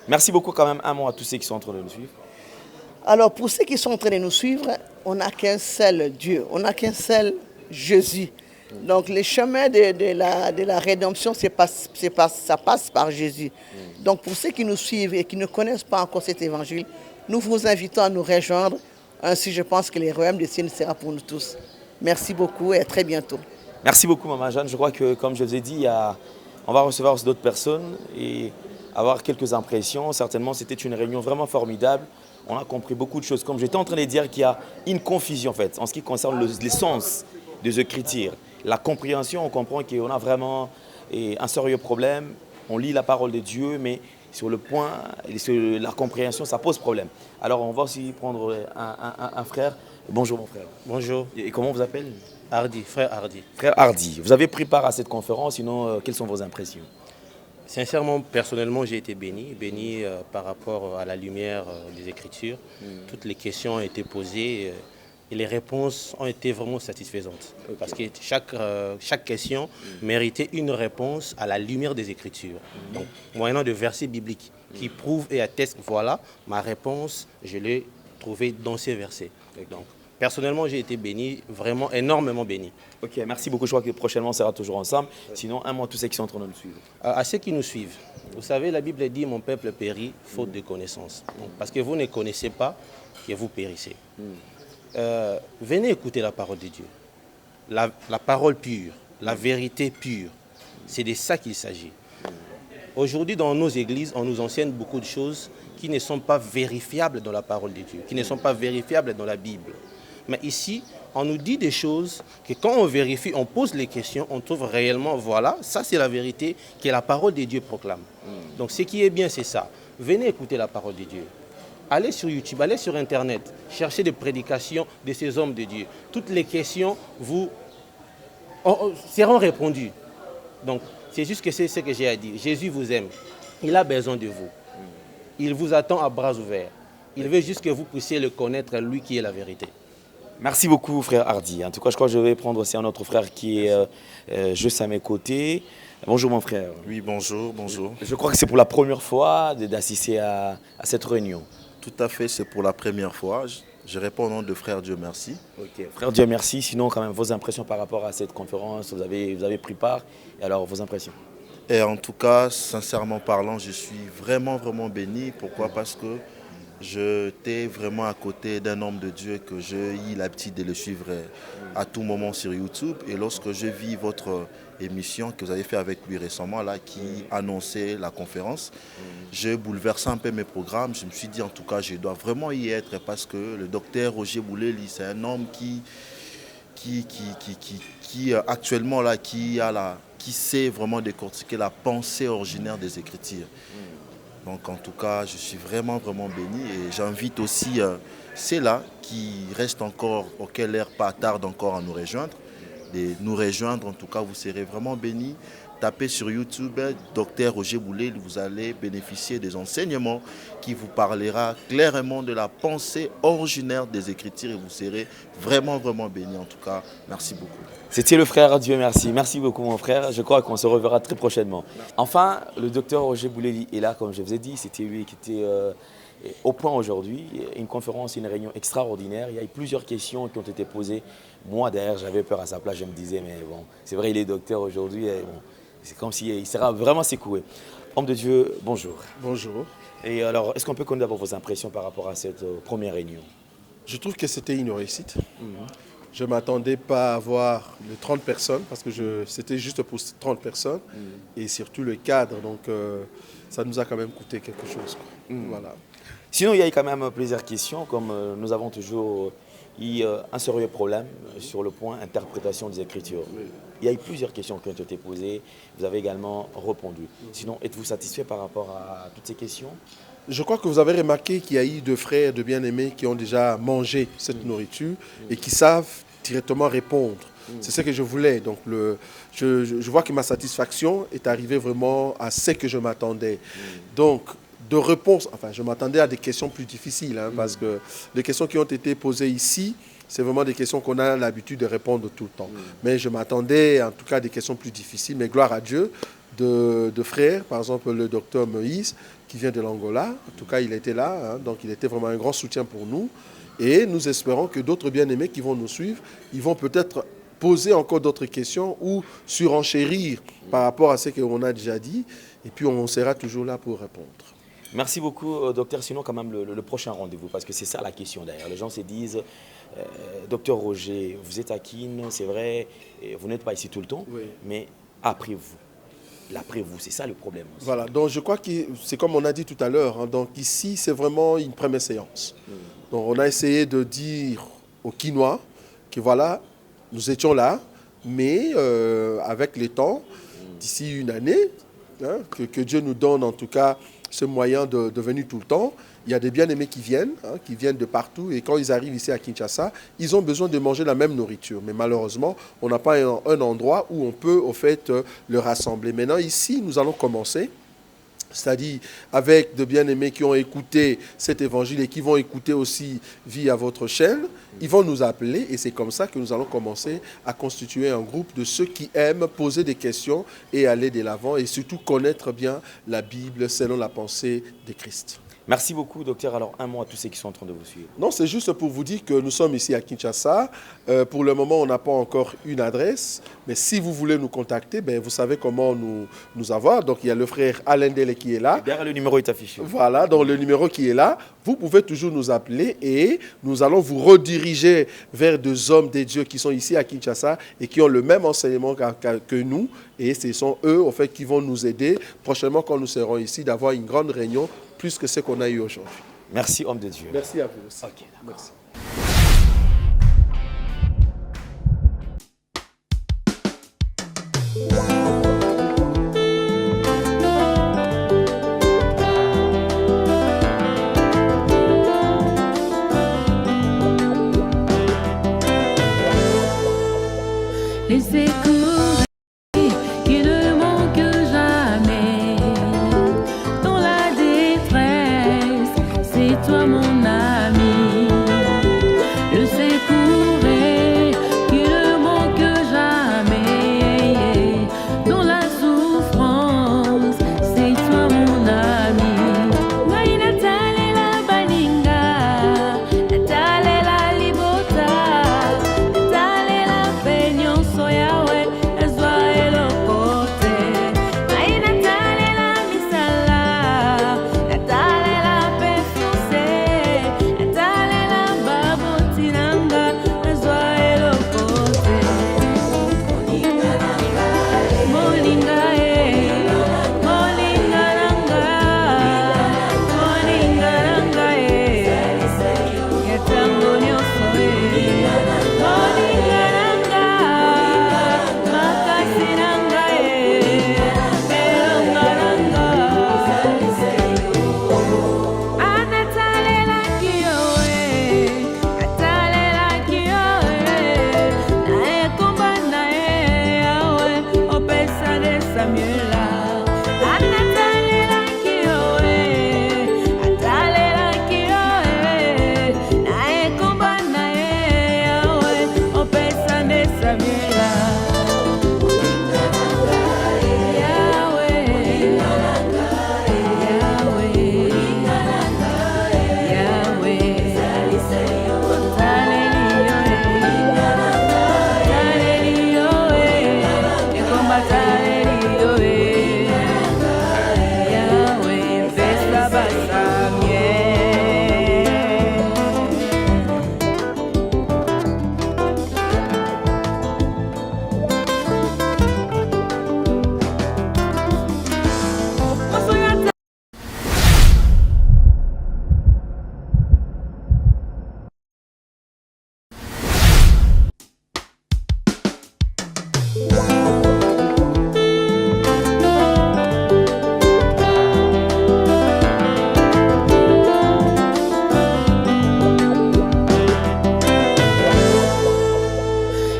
Merci beaucoup quand même, un mot à tous ceux qui sont en train de nous suivre. Alors, pour ceux qui sont en train de nous suivre, on n'a qu'un seul Dieu, on n'a qu'un seul Jésus. Donc, le chemin de la rédemption, ça passe par Jésus. Donc, pour ceux qui nous suivent et qui ne connaissent pas encore cet évangile, nous vous invitons à nous rejoindre. Ainsi, je pense que le royaume des cieux sera pour nous tous. Merci beaucoup et à très bientôt. Merci beaucoup, Maman Jeanne. Je crois que, comme je vous ai dit, on va recevoir aussi d'autres personnes et avoir quelques impressions. Certainement, c'était une réunion vraiment formidable. On a compris beaucoup de choses. Comme j'étais en train de dire qu'il y a une confusion, en fait, en ce qui concerne les sens des Écritures. la compréhension, on comprend qu'on a vraiment un sérieux problème. On lit la parole de Dieu, mais sur le point, sur la compréhension, ça pose problème. Alors on va aussi prendre un frère. Bonjour mon frère. Bonjour. Et comment vous appelez? Hardy, frère Hardy. Frère Hardy, vous avez pris part à cette conférence, sinon quelles sont vos impressions? Sincèrement, personnellement, j'ai été béni par rapport à la lumière des Écritures. Toutes les questions ont été posées et les réponses ont été vraiment satisfaisantes. Parce que chaque question méritait une réponse à la lumière des Écritures. Donc, moyennant de versets bibliques qui prouvent et attestent, voilà, ma réponse, je l'ai trouvée dans ces versets. Donc, personnellement, j'ai été béni, vraiment énormément béni. Ok, merci beaucoup. Je crois que prochainement, on sera toujours ensemble. Sinon, un mot à tous ceux qui sont en train de nous suivre. À ceux qui nous suivent, vous savez, la Bible dit « Mon peuple périt, faute de connaissance ». Parce que vous ne connaissez pas que vous périssez. Venez écouter la parole de Dieu. La parole pure, la vérité pure. C'est de ça qu'il s'agit. Aujourd'hui, dans nos églises, on nous enseigne beaucoup de choses qui ne sont pas vérifiables dans la parole de Dieu, qui ne sont pas vérifiables dans la Bible. Mais ici, on nous dit des choses que quand on vérifie, on pose les questions, on trouve réellement, voilà, ça c'est la vérité que la parole de Dieu proclame. Donc ce qui est bien, c'est ça. Venez écouter la parole de Dieu. Allez sur YouTube, allez sur Internet, cherchez des prédications de ces hommes de Dieu. Toutes les questions vous seront répondues. Donc c'est juste que c'est ce que j'ai à dire. Jésus vous aime. Il a besoin de vous. Il vous attend à bras ouverts. Il veut juste que vous puissiez le connaître, lui qui est la vérité. Merci beaucoup, frère Hardy. En tout cas, je crois que je vais prendre aussi un autre frère qui est juste à mes côtés. Bonjour, mon frère. Oui, bonjour, bonjour. Je crois que c'est pour la première fois d'assister à cette réunion. Tout à fait, c'est pour la première fois. Je réponds au nom de frère Dieu merci. Ok, frère Dieu merci. Sinon, quand même, vos impressions par rapport à cette conférence, vous avez pris part. Et alors, vos impressions? Et en tout cas, sincèrement parlant, je suis vraiment, vraiment béni. Pourquoi? Parce que j'étais vraiment à côté d'un homme de Dieu que j'ai eu l'habitude de le suivre à tout moment sur YouTube. Et lorsque je vis votre émission que vous avez fait avec lui récemment, là, qui annonçait la conférence, j'ai bouleversé un peu mes programmes. Je me suis dit, en tout cas, je dois vraiment y être parce que le docteur Roger Bouleli, c'est un homme qui actuellement, là, qui sait vraiment décortiquer la pensée originaire des Écritures. Donc en tout cas, je suis vraiment, vraiment béni et j'invite aussi ceux-là qui restent encore, auxquels l'heure pas tarde encore à nous rejoindre. De nous rejoindre, en tout cas, vous serez vraiment bénis. Tapez sur YouTube Dr Roger Boulet, vous allez bénéficier des enseignements qui vous parlera clairement de la pensée originaire des Écritures et vous serez vraiment, vraiment bénis. En tout cas, merci beaucoup. C'était le frère Dieu merci. Merci beaucoup mon frère. Je crois qu'on se reverra très prochainement. Enfin, le docteur Roger Bouleli est là, comme je vous ai dit. C'était lui qui était au point aujourd'hui. Une conférence, une réunion extraordinaire. Il y a eu plusieurs questions qui ont été posées. Moi, d'ailleurs, j'avais peur à sa place. Je me disais, mais bon, c'est vrai, il est docteur aujourd'hui. Bon, c'est comme s'il sera vraiment secoué. Homme de Dieu, bonjour. Bonjour. Et alors, est-ce qu'on peut connaître d'abord vos impressions par rapport à cette première réunion? Je trouve que c'était une réussite. Je ne m'attendais pas à avoir les 30 personnes parce que c'était juste pour 30 personnes et surtout le cadre. Donc, ça nous a quand même coûté quelque chose. Voilà. Sinon, il y a quand même plusieurs questions, comme nous avons toujours eu un sérieux problème sur le point interprétation des Écritures. Il y a eu plusieurs questions qui ont été posées. Vous avez également répondu. Sinon, êtes-vous satisfait par rapport à toutes ces questions? Je crois que vous avez remarqué qu'il y a eu deux frères, de bien-aimés qui ont déjà mangé cette nourriture et qui savent directement répondre. C'est ce que je voulais. Donc, je vois que ma satisfaction est arrivée vraiment à ce que je m'attendais. Donc, de réponse, enfin, je m'attendais à des questions plus difficiles, parce que les questions qui ont été posées ici, c'est vraiment des questions qu'on a l'habitude de répondre tout le temps. Mais je m'attendais en tout cas à des questions plus difficiles. Mais gloire à Dieu, de frères, par exemple le docteur Moïse, qui vient de l'Angola. En tout cas, il était là, donc il était vraiment un grand soutien pour nous. Et nous espérons que d'autres bien-aimés qui vont nous suivre, ils vont peut-être poser encore d'autres questions ou surenchérir par rapport à ce qu'on a déjà dit. Et puis, on sera toujours là pour répondre. Merci beaucoup, docteur. Sinon, quand même, le prochain rendez-vous, parce que c'est ça la question derrière. Les gens se disent, docteur Roger, vous êtes à Kin, c'est vrai, vous n'êtes pas ici tout le temps, mais après vous. L'après-vous, c'est ça le problème aussi. Voilà, donc je crois que c'est comme on a dit tout à l'heure. Donc ici, c'est vraiment une première séance. Donc on a essayé de dire aux Kinois que voilà, nous étions là, mais avec le temps, d'ici une année, hein, que Dieu nous donne en tout cas ce moyen de venir tout le temps. Il y a des bien-aimés qui viennent de partout, et quand ils arrivent ici à Kinshasa, ils ont besoin de manger la même nourriture. Mais malheureusement, on n'a pas un endroit où on peut, au fait, le rassembler. Maintenant, ici, nous allons commencer, c'est-à-dire avec de bien-aimés qui ont écouté cet évangile et qui vont écouter aussi via votre chaîne. Ils vont nous appeler, et c'est comme ça que nous allons commencer à constituer un groupe de ceux qui aiment poser des questions et aller de l'avant, et surtout connaître bien la Bible selon la pensée de Christ. Merci beaucoup, docteur. Alors, un mot à tous ceux qui sont en train de vous suivre. Non, c'est juste pour vous dire que nous sommes ici à Kinshasa. Pour le moment, on n'a pas encore une adresse. Mais si vous voulez nous contacter, ben, vous savez comment nous avoir. Donc, il y a le frère Alain Dele qui est là. Derrière, le numéro est affiché. Voilà, donc le numéro qui est là. Vous pouvez toujours nous appeler et nous allons vous rediriger vers des hommes des dieux qui sont ici à Kinshasa et qui ont le même enseignement que nous. Et ce sont eux, en fait, qui vont nous aider prochainement quand nous serons ici d'avoir une grande réunion plus que ce qu'on a eu aujourd'hui. Merci, homme de Dieu. Merci à vous aussi. Okay, merci. Laissez courir, qui ne manque jamais. Dans la détresse, c'est toi mon ami. Laissez courir, qui ne manque jamais. Dans la souffrance, c'est toi mon ami. Naina talela baninga, talela libota, talela penyon soyawe, ezwa elokote. Naina talela misala, talela pefiose, talela babotinanga, ezwa elokote. Molinga molinga nanga yetango nyonso molinga nanga makasi nanga elonga nanga anatalelaki yo atalelaki yo na ekomba na ye yawe opesa de Samuela anatalelaki yo atalelaki yo na ekomba na ye yawe opesa de Samuela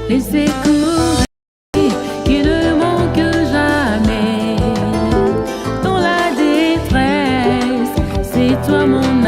Laissez courir, qui ne manque jamais. Dans la détresse, c'est toi mon